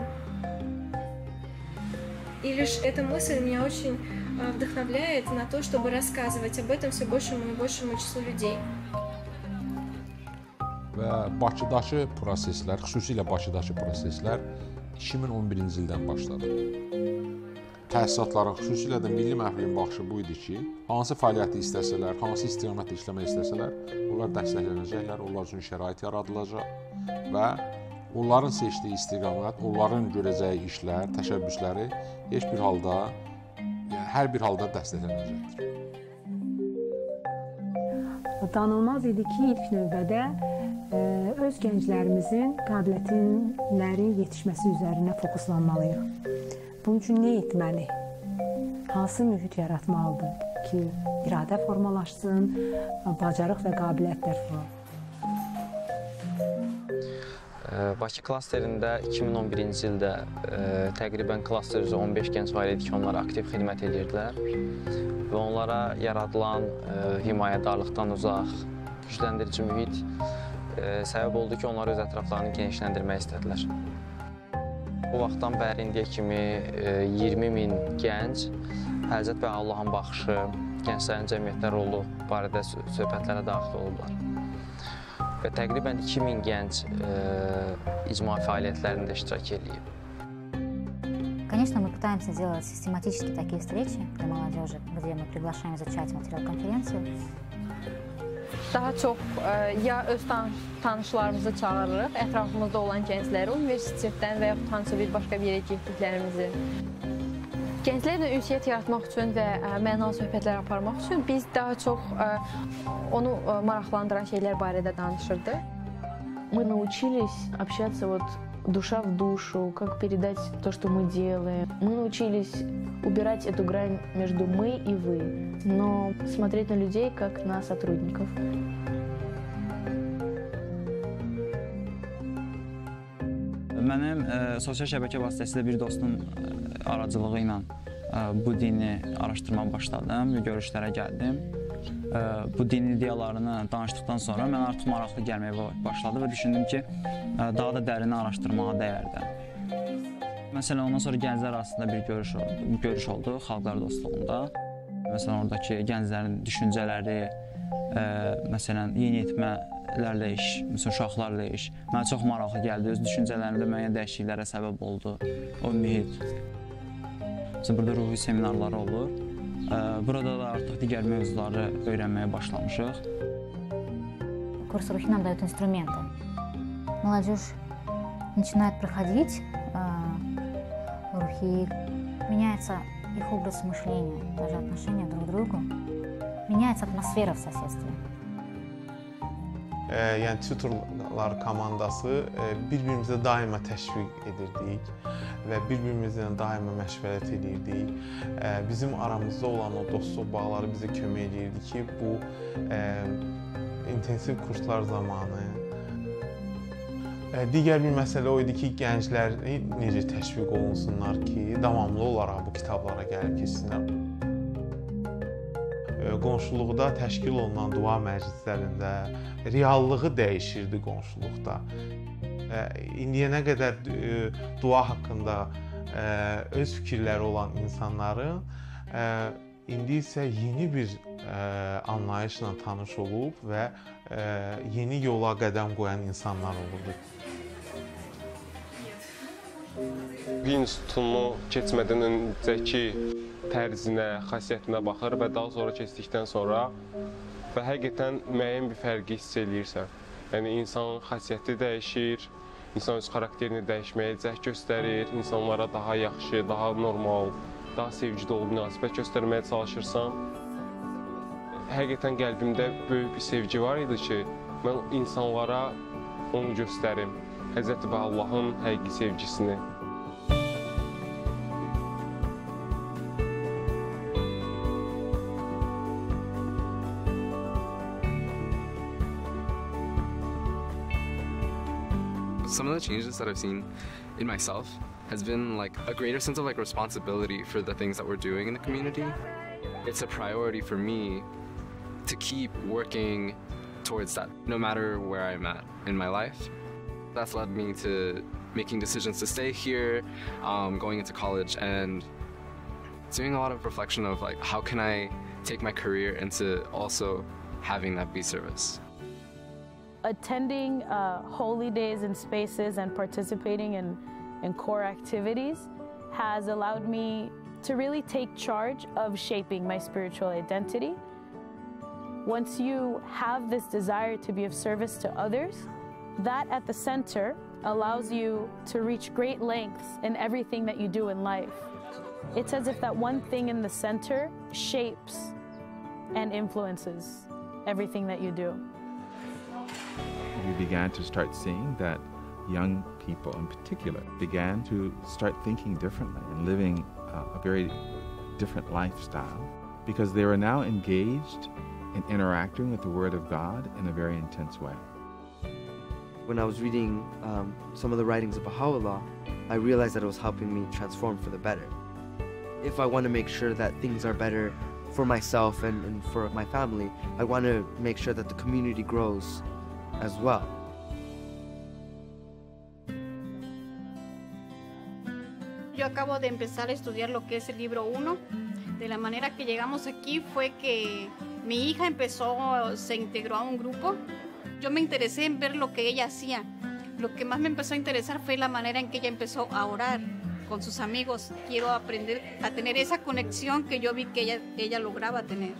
И лишь эта мысль меня очень вдохновляет на то, чтобы рассказывать об этом все большему и большему числу людей. Və Bakıdakı proseslər, xüsusilə Bakıdakı proseslər 2011-ci ildən başladı. Təsisatların, xüsusilə də milli məhfilin baxışı bu idi ki, hansı fəaliyyəti istəsələr, hansı istiqamətdə işləmək istəsələr, onlar dəstəklənəcəklər, onlar üçün şərait yaradılacaq və onların seçdiyi istiqamət, onların görəcəyi işlər, təşəbbüsləri heç bir halda, yəni hər bir halda dəstəklənəcəkdir. Danılmaz idi ki, ilk növbədə öz gənclərimizin qabiliyyətləri yetişməsi üzərinə fokuslanmalıyıq. Bunun üçün nə etməli? Hansı mühit yaratmalıdır ki, iradə formalaşsın, bacarıq və qabiliyyətlər formalaşsın? Bakı klasterində 2011-ci ildə təqribən klaster üzrə 15 gənc var idi ki, onlar aktiv xidmət edirdilər və onlara yaradılan himayədarlıqdan uzaq, gücləndirici mühit səbəb oldu ki, onlar öz ətraflarını genişləndirmək istədilər. Bu vaxtdan bəri indiyə kimi 20.000 gənc Həzrət Bahá'u'llahın baxışı, gənclərin cəmiyyətdə rolu barədə söhbətlərə daxil olublar. Və təqribən 2000 gənc icma fəaliyyətlərində iştirak edib. Конечно, мы пытаемся делать систематически такие встречи для молодежи, где мы приглашаем изучать материал конференции. Daha çox ya öz tanışlarımızı çağırırıq, ətrafımızda olan gəncləri, universitetdən və yaxud hansısa bir başqa bir yerə getdiklərimizi. Gənclərlə ünsiyyət yaratmaq üçün və mənalı söhbətlər aparmaq üçün biz daha çox onu maraqlandıran şeylər barədə danışırdıq. Мы научились общаться вот душа в душу, как передать то, что мы делаем. Мы научились убирать эту грань между мы и вы, но смотреть на людей как на сотрудников. Mənim sosial şəbəkə vasitəsilə bir dostun aracılığı ilə bu dini araşdırmağa başladım və görüşlərə gəldim. Bu dinin ideyalarını danışdıqdan sonra mən artıq maraqlı gəlməyə başladı və düşündüm ki, daha da dərin araşdırmağa dəyərdi. Məsələn, ondan sonra gənclər arasında bir görüş oldu xalqlar dostluğunda. Məsələn, oradakı gənclərin düşüncələri, məsələn, yeniyetmələrlə iş, məsələn, uşaqlarla iş mənə çox maraqlı gəldi. Öz düşüncələrimdə müəyyən dəyişikliklərə səbəb oldu o mühit. Məsələn, burada ruhi seminarları olur. Burada da artıq digər mövzuları öyrənməyə başlamışıq. Курс рухи нам дает инструменты. Молодежь начинает проходить рухи, меняется их образ мышления, даже отношения друг к другу, меняется атмосфера в соседстве. Yəni tutorlar komandası bir-birimizə daima təşviq edirdik və bir-birimizlə daima məşvərət edirdik. Bizim aramızda olan o dostluq bağları bizə kömək edirdi ki, bu intensiv kurslar zamanı. Digər bir məsələ o idi ki, gənclər necə təşviq olunsunlar ki, davamlı olaraq bu kitablara gəlib keçsinlər. Qonşuluqda təşkil olunan dua məclislərində reallığı dəyişirdi qonşuluqda. İndiyənə qədər dua haqqında öz fikirləri olan insanların indi isə yeni bir anlayışla tanış olub və yeni yola qədəm qoyan insanlar olurdu. İnstitutumu keçmədən öncəki tərzinə, xasiyyətinə baxır və daha sonra keçdikdən sonra və həqiqətən müəyyən bir fərqi hiss eləyirsən. Yəni, insanın xasiyyəti dəyişir, insan öz xarakterini dəyişməyə cəhd göstərir, insanlara daha yaxşı, daha normal, daha sevgi dolu münasibət göstərməyə çalışırsan. Həqiqətən qəlbimdə böyük bir sevgi var idi ki, mən insanlara onu göstərim, Həzrəti Allahın həqiqi sevgisini. Some of the changes that I've seen in myself has been like a greater sense of like responsibility for the things that we're doing in the community. It's a priority for me to keep working towards that, no matter where I'm at in my life. That's led me to making decisions to stay here, going into college, and doing a lot of reflection of like, how can I take my career into also having that be service. Attending holy days and spaces and participating in core activities has allowed me to really take charge of shaping my spiritual identity. Once you have this desire to be of service to others, that at the center allows you to reach great lengths in everything that you do in life. It's as if that one thing in the center shapes and influences everything that you do. We began to start seeing that young people in particular began to start thinking differently and living a very different lifestyle because they were now engaged in interacting with the Word of God in a very intense way. When I was reading some of the writings of Bahá'u'lláh, I realized that it was helping me transform for the better. If I want to make sure that things are better for myself and for my family, I want to make sure that the community grows as well. Yo acabo de empezar a estudiar lo que es el libro 1. De la manera que llegamos aquí fue que mi hija se integró a un grupo. Yo me interesé en ver lo que ella hacía. Lo que más me empezó a interesar fue la manera en que ella empezó a orar con sus amigos. Quiero aprender a tener esa conexión que yo vi que ella lograba tener.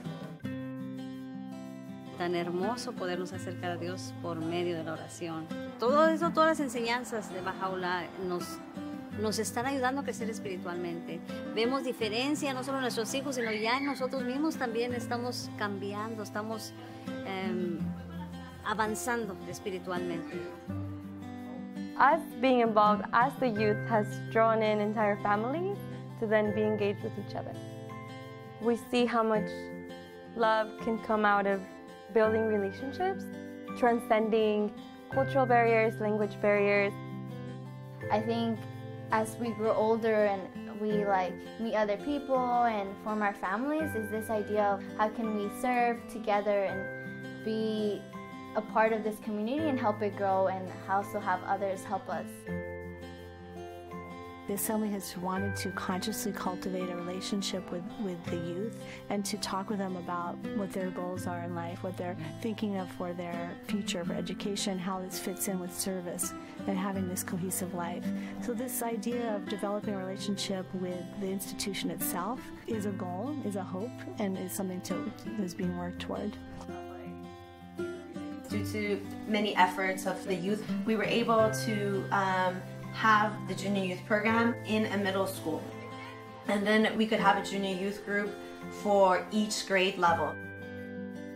Tan hermoso podernos acercar a Dios por medio de la oración. Todo eso, todas las enseñanzas de Bahá'u'lláh nos están ayudando a crecer espiritualmente. Vemos diferencia no solo en nuestros hijos, sino ya en nosotros mismos también estamos cambiando, estamos avanzando espiritualmente. Us being involved as the youth has drawn in entire families to then be engaged with each other. We see how much love can come out of building relationships, transcending cultural barriers, language barriers. I think as we grow older and we like meet other people and form our families, is this idea of how can we serve together and be a part of this community and help it grow and also have others help us. The Assembly has wanted to consciously cultivate a relationship with the youth and to talk with them about what their goals are in life, what they're thinking of for their future, for education, how this fits in with service and having this cohesive life. So this idea of developing a relationship with the institution itself is a goal, is a hope, and is something that's being worked toward. Due to many efforts of the youth, we were able to have the junior youth program in a middle school. And then we could have a junior youth group for each grade level.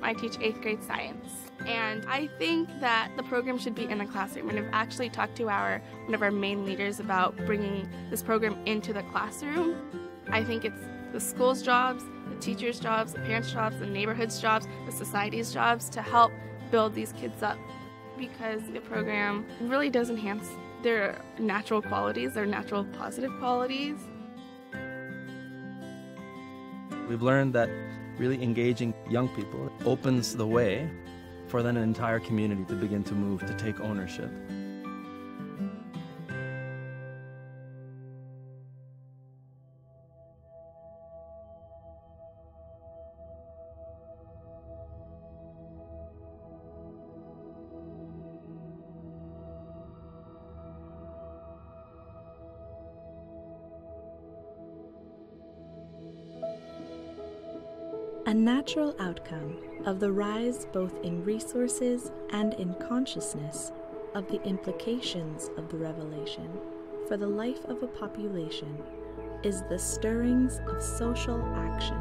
I teach 8th grade science, and I think that the program should be in the classroom. And I've actually talked to one of our main leaders about bringing this program into the classroom. I think it's the school's jobs, the teachers' jobs, the parents' jobs, the neighborhood's jobs, the society's jobs to help build these kids up, because the program really does enhance their natural qualities, their natural positive qualities. We've learned that really engaging young people opens the way for then an entire community to begin to move, to take ownership. A natural outcome of the rise both in resources and in consciousness of the implications of the revelation for the life of a population is the stirrings of social action.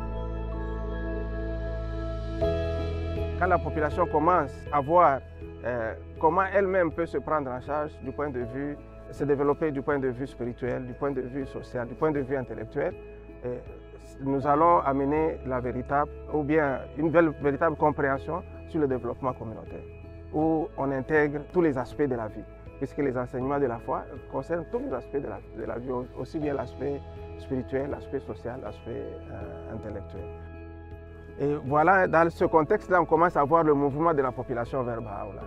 Quand la population commence à voir comment elle-même peut se prendre en charge du point de vue, se développer du point de vue spirituel, du point de vue social, du point de vue intellectuel, nous allons amener la véritable, ou bien une véritable compréhension sur le développement communautaire, où on intègre tous les aspects de la vie, puisque les enseignements de la foi concernent tous les aspects de la vie, aussi bien l'aspect spirituel, l'aspect social, l'aspect intellectuel. Et voilà, dans ce contexte-là, on commence à voir le mouvement de la population vers Bahá'u'lláh.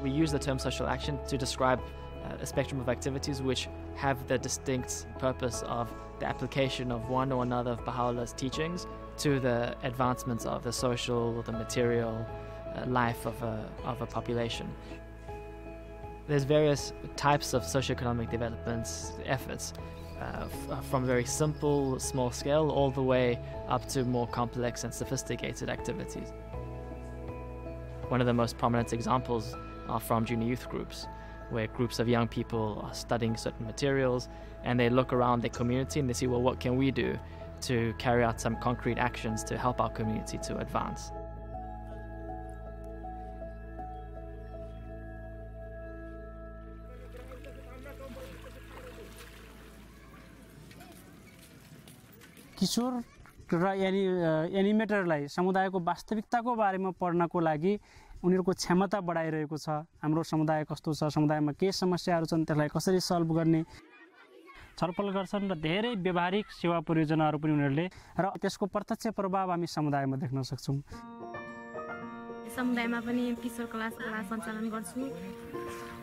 We use the term social action to describe a spectrum of activities which have the distinct purpose of the application of one or another of Bahá'u'llah's teachings to the advancements of the social, the material life of a population. There's various types of socioeconomic development efforts, from very simple, small scale, all the way up to more complex and sophisticated activities. One of the most prominent examples are from junior youth groups, where groups of young people are studying certain materials and they look around their community and they see, well, what can we do to carry out some concrete actions to help our community to advance? किशोर र एनिमेटरलाई समुदायको वास्तविकताको बारेमा पढ्नको लागि उनीहरुको क्षमता बढाइरहेको छ। हाम्रो समुदाय कस्तो छ, समुदायमा के समस्याहरू छन्, त्यसलाई कसरी सल्भ गर्ने छलफल गर्छन् र धेरै व्यावहारिक सेवा परियोजनाहरू पनि उनीहरुले र त्यसको प्रत्यक्ष प्रभाव हामी समुदायमा देख्न सक्छौं। समुदायमा पनि किशोर क्लास सञ्चालन गर्छु।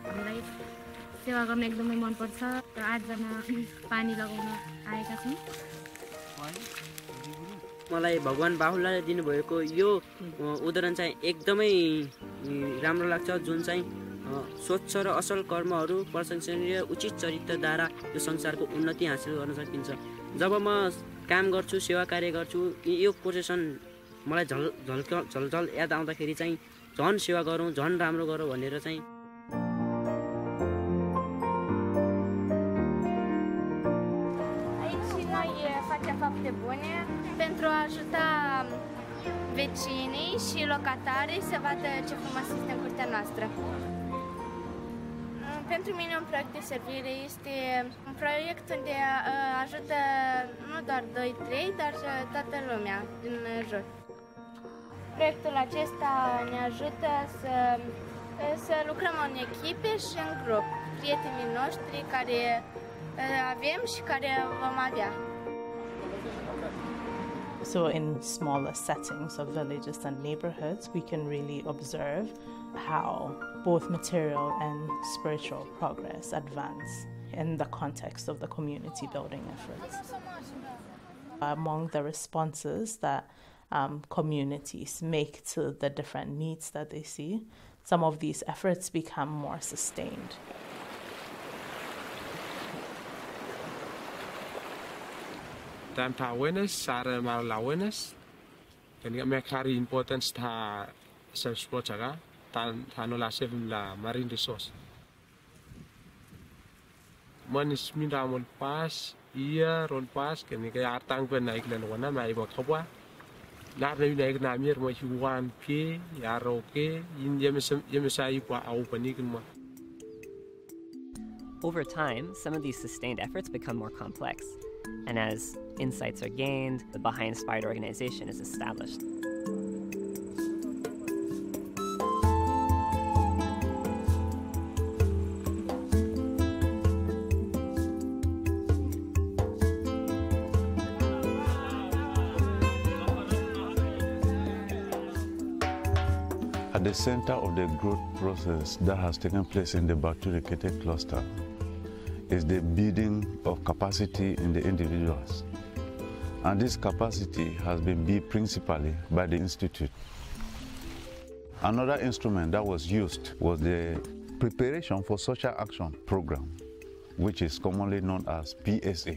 हामीलाई सेवा गर्न एकदमै मन पर्छ र 8 जना पानी लगाउन आएका छौं। मलाई भगवान बाहुलाले दिनुभएको यो उदाहरण चाहिँ एकदमै राम्रो लाग्छ, जुन चाहिँ स्वच्छ र असल कर्महरू प्रशंसनीय उचित चरित्रद्वारा यो संसारको उन्नति हासिल गर्न सकिन्छ। जब म काम गर्छु, सेवा कार्य गर्छु, यो कोटेसन मलाई झलझल याद आउँदाखेरि चाहिँ झन् सेवा गरौँ, झन् राम्रो गरौँ भनेर चाहिँ fapte bune pentru a ajuta vecinii și locatarii să vadă ce frumos este în curtea noastră. Pentru mine un proiect de servire este un proiect unde ajută nu doar 2-3, dar toată lumea din jur. Proiectul acesta ne ajută să Să lucrăm în echipe și în grup, prietenii noștri care avem și care vom avea. So in smaller settings of villages and neighborhoods, we can really observe how both material and spiritual progress advance in the context of the community building efforts. Among the responses that communities make to the different needs that they see, some of these efforts become more sustained. Tam ta awareness, sara marla awareness. Kani kami kari importance ta self-support jaga, ta nola sevim la marine resource. Manis minda mon pas, iya ron pas, kani kaya artang pen naik lan wana mai bot khobwa. Lar na naik na mir mo hiwan pi, yaro ke, yin yemesai pa au panikin mo. Over time, some of these sustained efforts become more complex, and as insights are gained, the Baha'i-inspired organization is established. At the center of the growth process that has taken place in the Papua-Neuguinea cluster is the building of capacity in the individuals. And this capacity has been built principally by the Institute. Another instrument that was used was the Preparation for Social Action program, which is commonly known as PSA.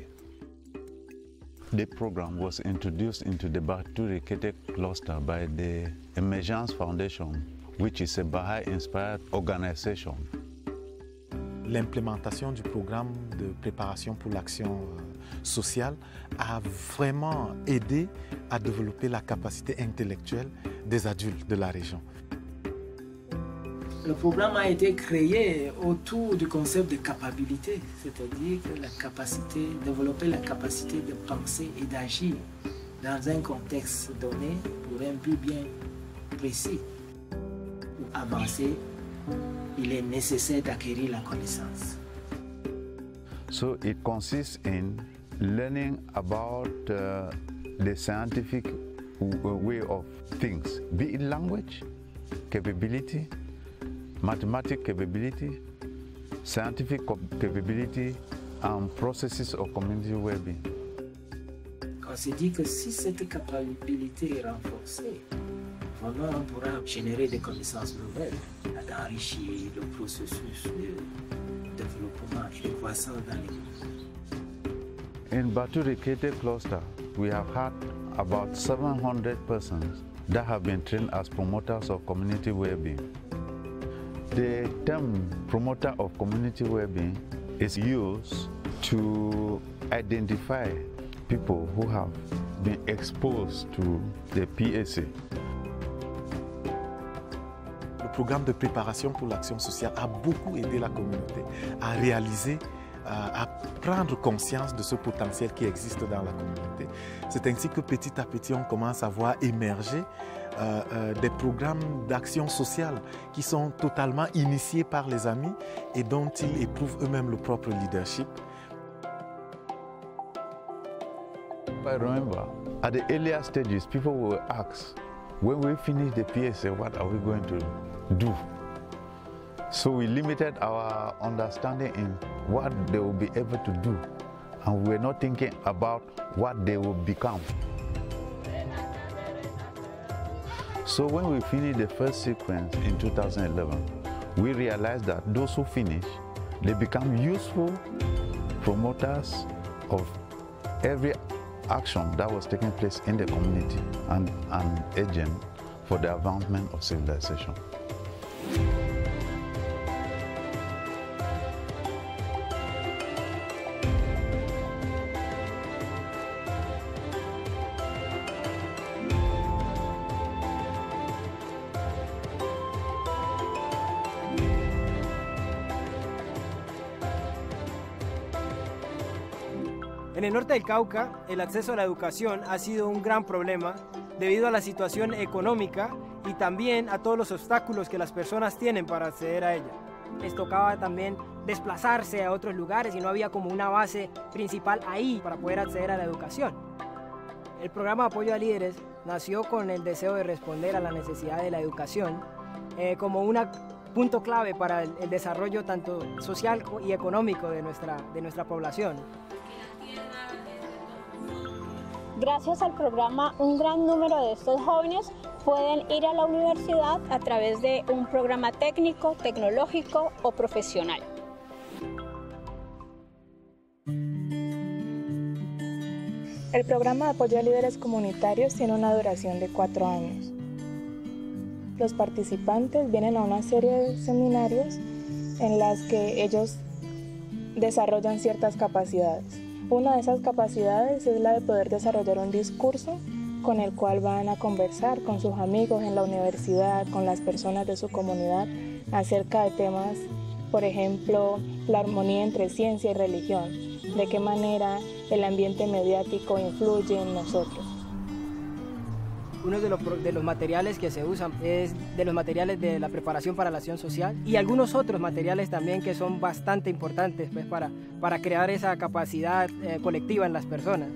The program was introduced into the Papua-Neuguinea cluster by the Emergence Foundation, which is a Baha'i-inspired organization. L'implémentation du programme de préparation pour l'action sociale a vraiment aidé à développer la capacité intellectuelle des adultes de la région. Le programme a été créé autour du concept de capacité, c'est-à-dire que développer la capacité de penser et d'agir dans un contexte donné pour un but bien précis. Pour avancer, il est nécessaire d'acquérir la connaissance. So it consists in learning about the scientific way of things, be it language, capability, mathematical capability, scientific capability, and processes of community well-being. On s'est dit que si cette capacité est renforcée, vraiment on pourra générer des connaissances nouvelles, d'enrichir le processus de développement et de croissance dans l'économie. In Papua-Neuguinea cluster, we have had about 700 persons that have been trained as promoters of community well-being. The term promoter of community well-being is used to identify people who have been exposed to the PSA. Le programme de préparation pour l'action sociale a beaucoup aidé la communauté à réaliser, à prendre conscience de ce potentiel qui existe dans la communauté. C'est ainsi que petit à petit on commence à voir émerger des programmes d'action sociale qui sont totalement initiés par les amis et dont ils éprouvent eux-mêmes le propre leadership. I remember, at the earlier stages, people will ask, when we finish the PSA, what are we going to do? So we limited our understanding in what they will be able to do, and we're not thinking about what they will become. So when we finished the first sequence in 2011, we realized that those who finish, they become useful promoters of every action that was taking place in the community and an agent for the advancement of civilization. En el norte del Cauca, el acceso a la educación ha sido un gran problema debido a la situación económica y también a todos los obstáculos que las personas tienen para acceder a ella. Les tocaba también desplazarse a otros lugares y no había como una base principal ahí para poder acceder a la educación. El programa Apoyo a Líderes nació con el deseo de responder a la necesidad de la educación como un punto clave para el desarrollo tanto social y económico de nuestra población. Gracias al programa, un gran número de estos jóvenes pueden ir a la universidad a través de un programa técnico, tecnológico o profesional. El programa de apoyo a líderes comunitarios tiene una duración de 4 años. Los participantes vienen a una serie de seminarios en las que ellos desarrollan ciertas capacidades. Una de esas capacidades es la de poder desarrollar un discurso con el cual van a conversar con sus amigos en la universidad, con las personas de su comunidad, acerca de temas, por ejemplo, la armonía entre ciencia y religión, de qué manera el ambiente mediático influye en nosotros. Uno de los materiales que se usan es de los materiales de la preparación para la acción social y algunos otros materiales también que son bastante importantes pues, para crear esa capacidad colectiva en las personas.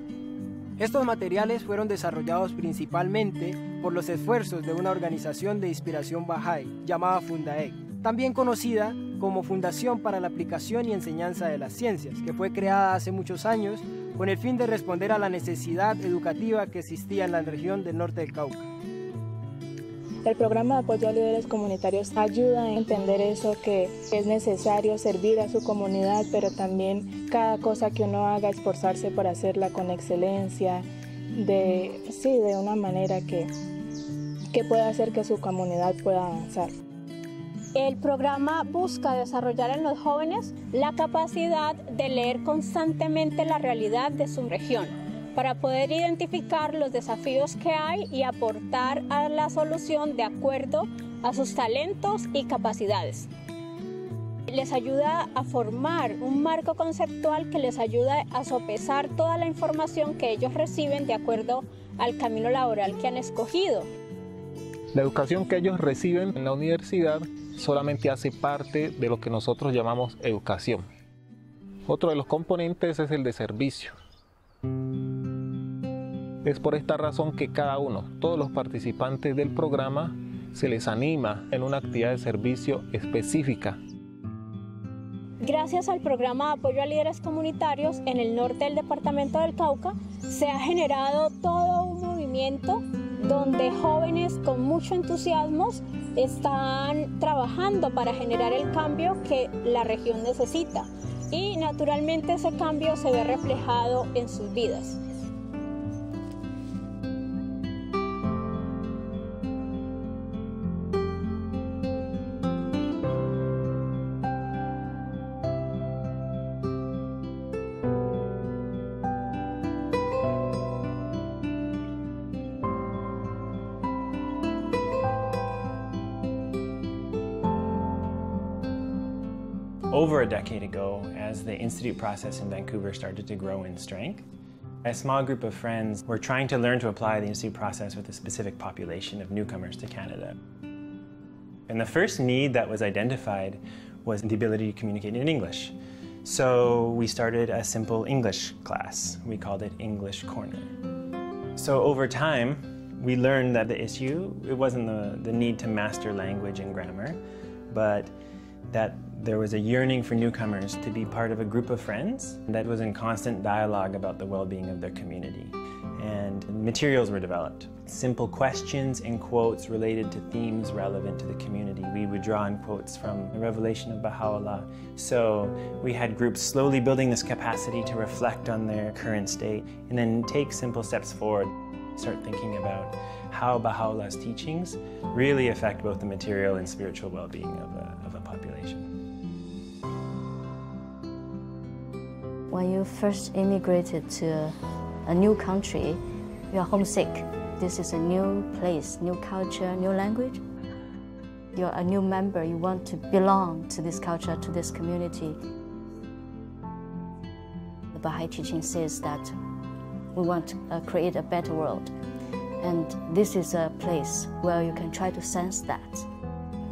Estos materiales fueron desarrollados principalmente por los esfuerzos de una organización de inspiración Bahá'í llamada Fundaec, también conocida como Fundación para la Aplicación y Enseñanza de las Ciencias, que fue creada hace muchos años con el fin de responder a la necesidad educativa que existía en la región del norte del Cauca. El programa de apoyo a líderes comunitarios ayuda a entender eso, que es necesario servir a su comunidad, pero también cada cosa que uno haga, esforzarse por hacerla con excelencia, de una manera que pueda hacer que su comunidad pueda avanzar. El programa busca desarrollar en los jóvenes la capacidad de leer constantemente la realidad de su región para poder identificar los desafíos que hay y aportar a la solución de acuerdo a sus talentos y capacidades. Les ayuda a formar un marco conceptual que les ayuda a sopesar toda la información que ellos reciben de acuerdo al camino laboral que han escogido. La educación que ellos reciben en la universidad solamente hace parte de lo que nosotros llamamos educación. Otro de los componentes es el de servicio. Es por esta razón que cada uno, todos los participantes del programa, se les anima en una actividad de servicio específica. Gracias al programa de apoyo a líderes comunitarios en el norte del departamento del Cauca, se ha generado todo un movimiento donde jóvenes con mucho entusiasmo están trabajando para generar el cambio que la región necesita. Y naturalmente ese cambio se ve reflejado en sus vidas. Over a decade ago, as the institute process in Vancouver started to grow in strength, a small group of friends were trying to learn to apply the institute process with a specific population of newcomers to Canada. And the first need that was identified was the ability to communicate in English. So we started a simple English class. We called it English Corner. So over time, we learned that the issue, it wasn't the need to master language and grammar, but that there was a yearning for newcomers to be part of a group of friends that was in constant dialogue about the well-being of their community. And materials were developed. Simple questions and quotes related to themes relevant to the community. We would draw on quotes from the revelation of Bahá'u'lláh. So we had groups slowly building this capacity to reflect on their current state and then take simple steps forward. Start thinking about how Bahá'u'llah's teachings really affect both the material and spiritual well-being of a population. When you first immigrated to a new country, you are homesick. This is a new place, new culture, new language. You're a new member, you want to belong to this culture, to this community. The Baha'i teaching says that we want to create a better world. And this is a place where you can try to sense that.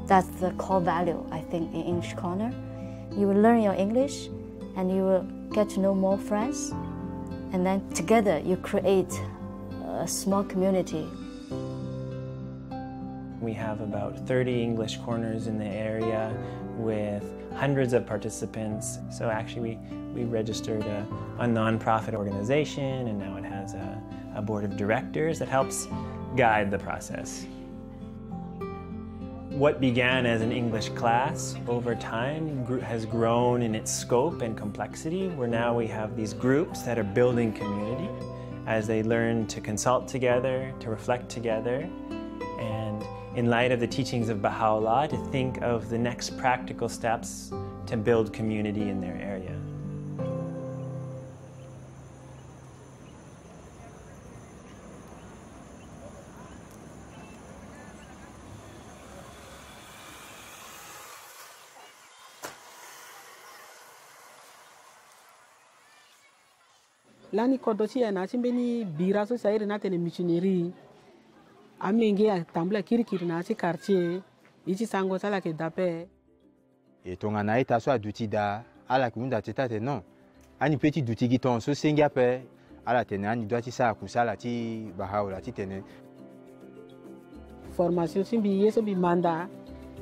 That's the core value, I think, in English Corner. You will learn your English and you will get to know more friends. And then together you create a small community. We have about 30 English corners in the area with hundreds of participants. So actually we registered a non-profit organization, and now it has a board of directors that helps guide the process. What began as an English class over time has grown in its scope and complexity, where now we have these groups that are building community as they learn to consult together, to reflect together, and in light of the teachings of Bahá'u'lláh, to think of the next practical steps to build community in their area. Lani kodochi ya na chimbeni bira so sairi na tene missionary amenge ya tambla kirikiri na chi quartier ichi sango sala ke dape et tonga na ita so aduti da ala kunda teta te non ani petit duti giton so senga pe ala tene ani doati sa kusala ti Bahá'u'lláh ti tene formation simbi yeso bi manda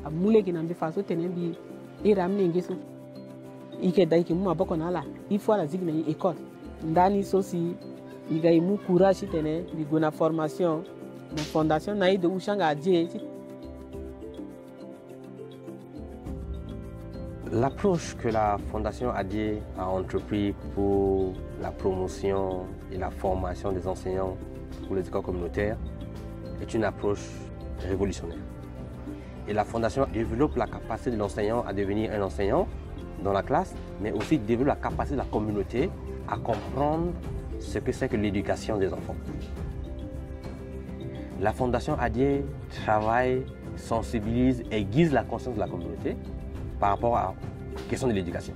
amule ki nambi faso tene bi iramne ngeso ike dai ki mu aboko na ala ifo ala zigna école ndani sosi igaimu courage tene bigona formation na fondation na ido ushanga adie. L'approche que la Fondation ADIE a entrepris pour la promotion et la formation des enseignants pour les écoles communautaires est une approche révolutionnaire. Et la Fondation développe la capacité de l'enseignant à devenir un enseignant dans la classe, mais aussi développe la capacité de la communauté à comprendre ce que c'est que l'éducation des enfants. La Fondation ADIE travaille, sensibilise et aiguise la conscience de la communauté par rapport à la question de l'éducation.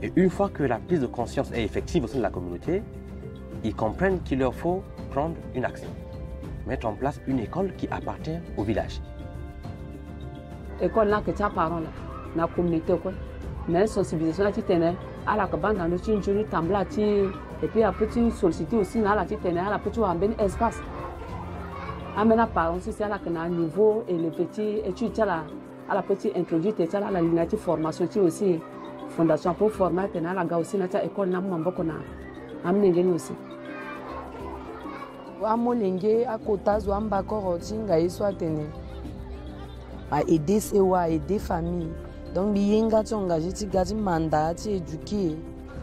Et une fois que la prise de conscience est effective au sein de la communauté, ils comprennent qu'il leur faut prendre une action, mettre en place une école qui appartient au village. École là que tu as parlé, la communauté quoi, mais sensibilisation là tu tenais à la cabane dans le chinchou tambla tu et puis après tu solliciter aussi là la tu tenais à la petit ou un espace. Amena parents c'est là que na niveau et les petits études là à la petite introduite et la ligne de formation aussi fondation pour former tena la ga aussi na ta école na mboko na amnengeni aussi amolenge akotazo ambako rotinga iswa tene a aider sewa aider famille donc biyenga tsonga jiti gati mandat ti éduquer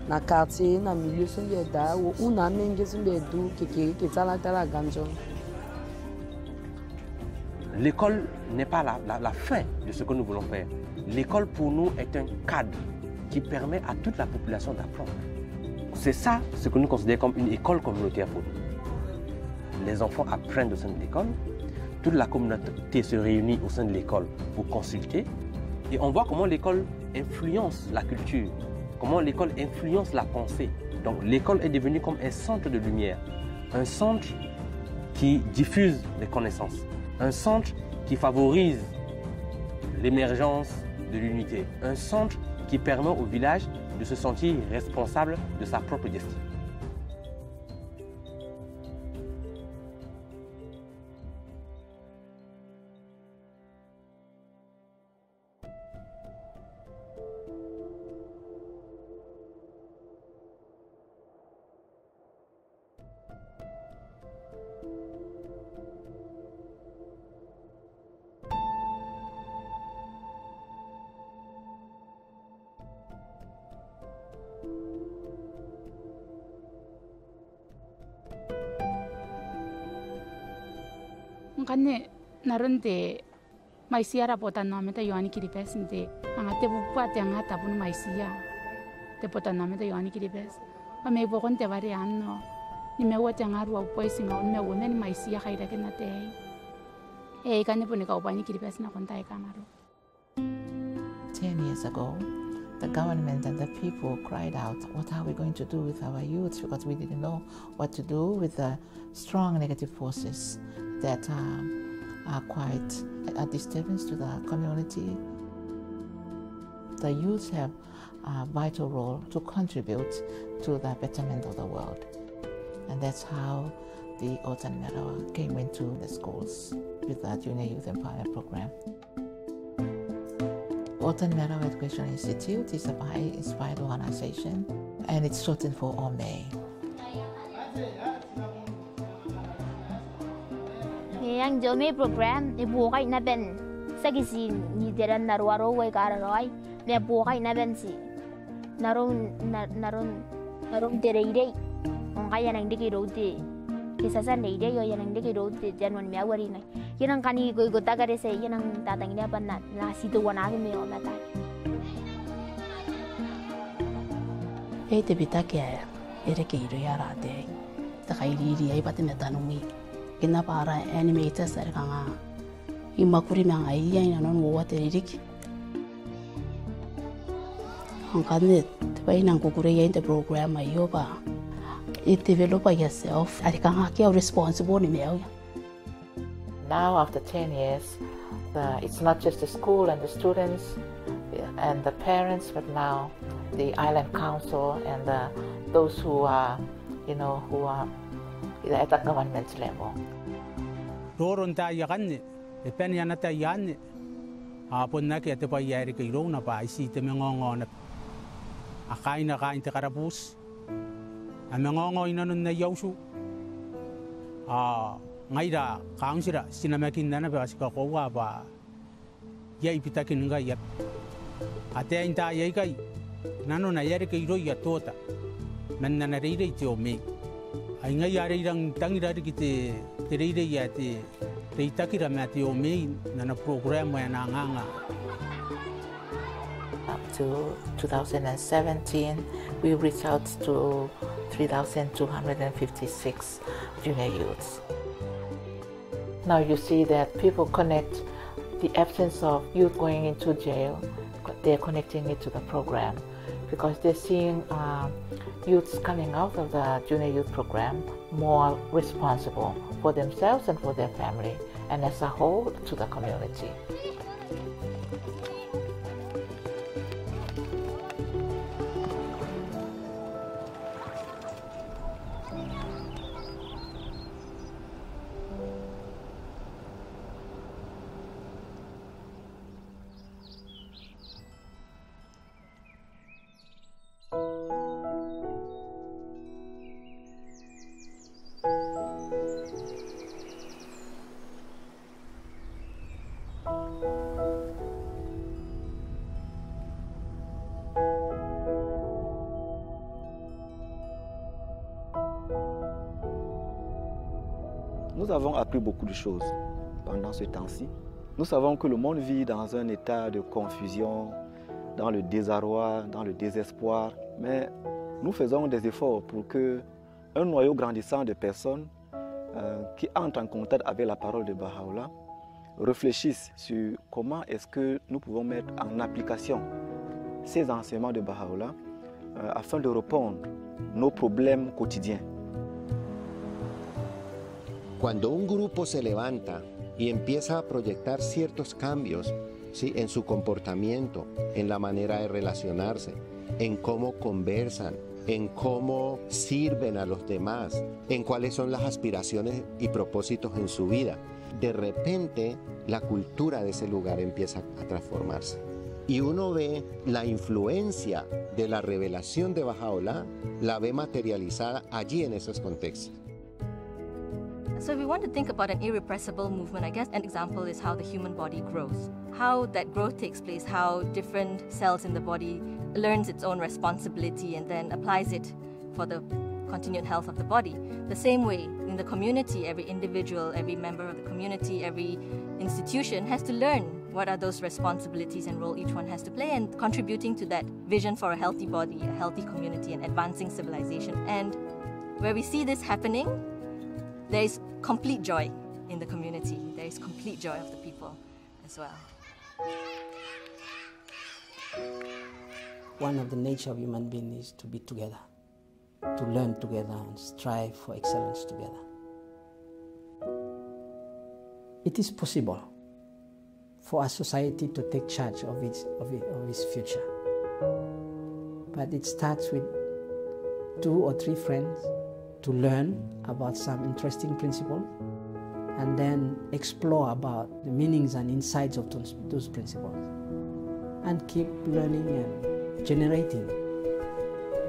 na quartier na milieu sondeda ou una menge sondedu ke tsala tala ganjo. L'école n'est pas la fin de ce que nous voulons faire. L'école pour nous est un cadre qui permet à toute la population d'apprendre. C'est ça ce que nous considérons comme une école communautaire pour nous. Les enfants apprennent au sein de l'école, toute la communauté se réunit au sein de l'école pour consulter et on voit comment l'école influence la culture, comment l'école influence la pensée. Donc l'école est devenue comme un centre de lumière, un centre qui diffuse les connaissances. Un centre qui favorise l'émergence de l'unité. Un centre qui permet au village de se sentir responsable de sa propre destinée. Ngane naronde maisia ra pota nome ta yoani kiripes nte angate bupwa te angata bun maisia te pota nome ta yoani kiripes ba me bo konte bare anno ni me wote ngaru wa poisi nga me wo men maisia khaira ke nate e kane pone ka opani kiripes na konta e kanaro. 10 years ago, the government and the people cried out, what are we going to do with our youth? Because we didn't know what to do with the strong negative forces that are quite a disturbance to the community. The youth have a vital role to contribute to the betterment of the world. And that's how the Autumn came into the schools with the Junior Youth Empowerment Program. Autumn Education Institute is a Baha'i-inspired organization, and it's shortened for OME. Yang Jome program ni bukai na ben sagisin ni deran narwaro way kararoi ni bukai na ben si narong dereire ang kaya nang diki rote kisasan deire yo yang diki rote janwan miawari na yan ang kani ko gota kare se yan ang tatang niya pan na situ wana me o mata te bitake ere ke iro yara de ta kairi ai patime tanumi kina para animators are kanga imakuri mang ai ina non wo teririk hangane tbai nang kukure ya in the program ayo ba it develop yourself are kanga ke responsible ni meo. Now after 10 years it's not just the school and the students and the parents, but now the island council and those who are at the government level. Roron ta yakan e pen yana ta yan apon na ke te pa yari ke ro na pa isi te mengongo na akain na kain te karabus a mengongo ina nun na yausu ngaida kangsira sinamakin na ba sika ko wa ba yai pitakin nga yat ate inta yai kai nano na yari ke ro ya tota men na reire te o me ai nga yari rang tangira ki te reire ya te itakira mate o me na program ya na nganga. Up to 2017 we reached out to 3,256 junior youths. Now you see that people connect the absence of youth going into jail, they're connecting it to the program because they're seeing youths coming out of the junior youth program more responsible for themselves and for their family, and as a whole to the community. Nous avons appris beaucoup de choses pendant ce temps-ci. Nous savons que le monde vit dans un état de confusion, dans le désarroi, dans le désespoir, mais nous faisons des efforts pour qu'un noyau grandissant de personnes qui entrent en contact avec la parole de Bahá'u'lláh réfléchissent sur comment est-ce que nous pouvons mettre en application ces enseignements de Bahá'u'lláh afin de répondre à nos problèmes quotidiens. Cuando un grupo se levanta y empieza a proyectar ciertos cambios, ¿sí?, en su comportamiento, en la manera de relacionarse, en cómo conversan, en cómo sirven a los demás, en cuáles son las aspiraciones y propósitos en su vida, de repente la cultura de ese lugar empieza a transformarse. Y uno ve la influencia de la revelación de Bahá'u'lláh, la ve materializada allí en esos contextos. So if we want to think about an irrepressible movement, I guess an example is how the human body grows. How that growth takes place, how different cells in the body learns its own responsibility and then applies it for the continued health of the body. The same way in the community, every individual, every member of the community, every institution has to learn what are those responsibilities and role each one has to play and contributing to that vision for a healthy body, a healthy community and advancing civilization. And where we see this happening, there is complete joy in the community. There is complete joy of the people as well. one of the nature of human beings is to be together, to learn together and strive for excellence together. It is possible for a society to take charge of its future. But it starts with 2 or 3 friends to learn about some interesting principles and then explore about the meanings and insights of those principles and keep learning and generating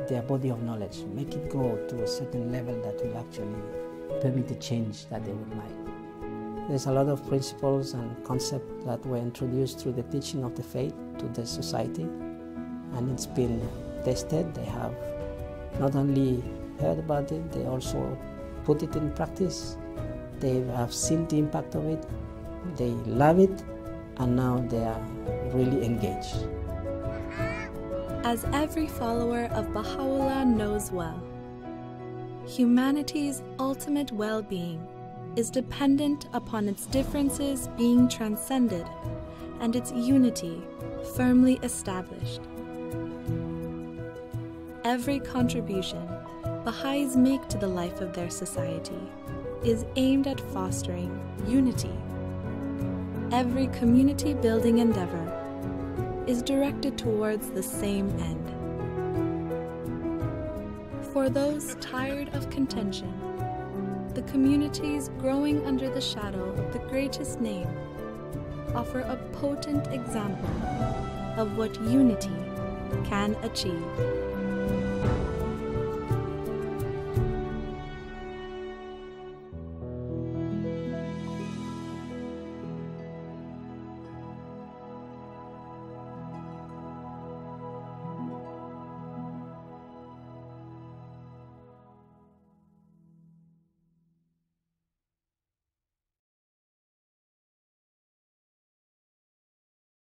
their body of knowledge, make it grow to a certain level that will actually permit the change that they would like. There's a lot of principles and concepts that were introduced through the teaching of the faith to the society, and it's been tested. They have not only heard about it, they also put it in practice. They have seen the impact of it, they love it, and now they are really engaged. As every follower of Baha'u'lláh knows well, humanity's ultimate well-being is dependent upon its differences being transcended and its unity firmly established. Every contribution Baha'is make to the life of their society is aimed at fostering unity. Every community-building endeavor is directed towards the same end. For those tired of contention, the communities growing under the shadow of the greatest name offer a potent example of what unity can achieve.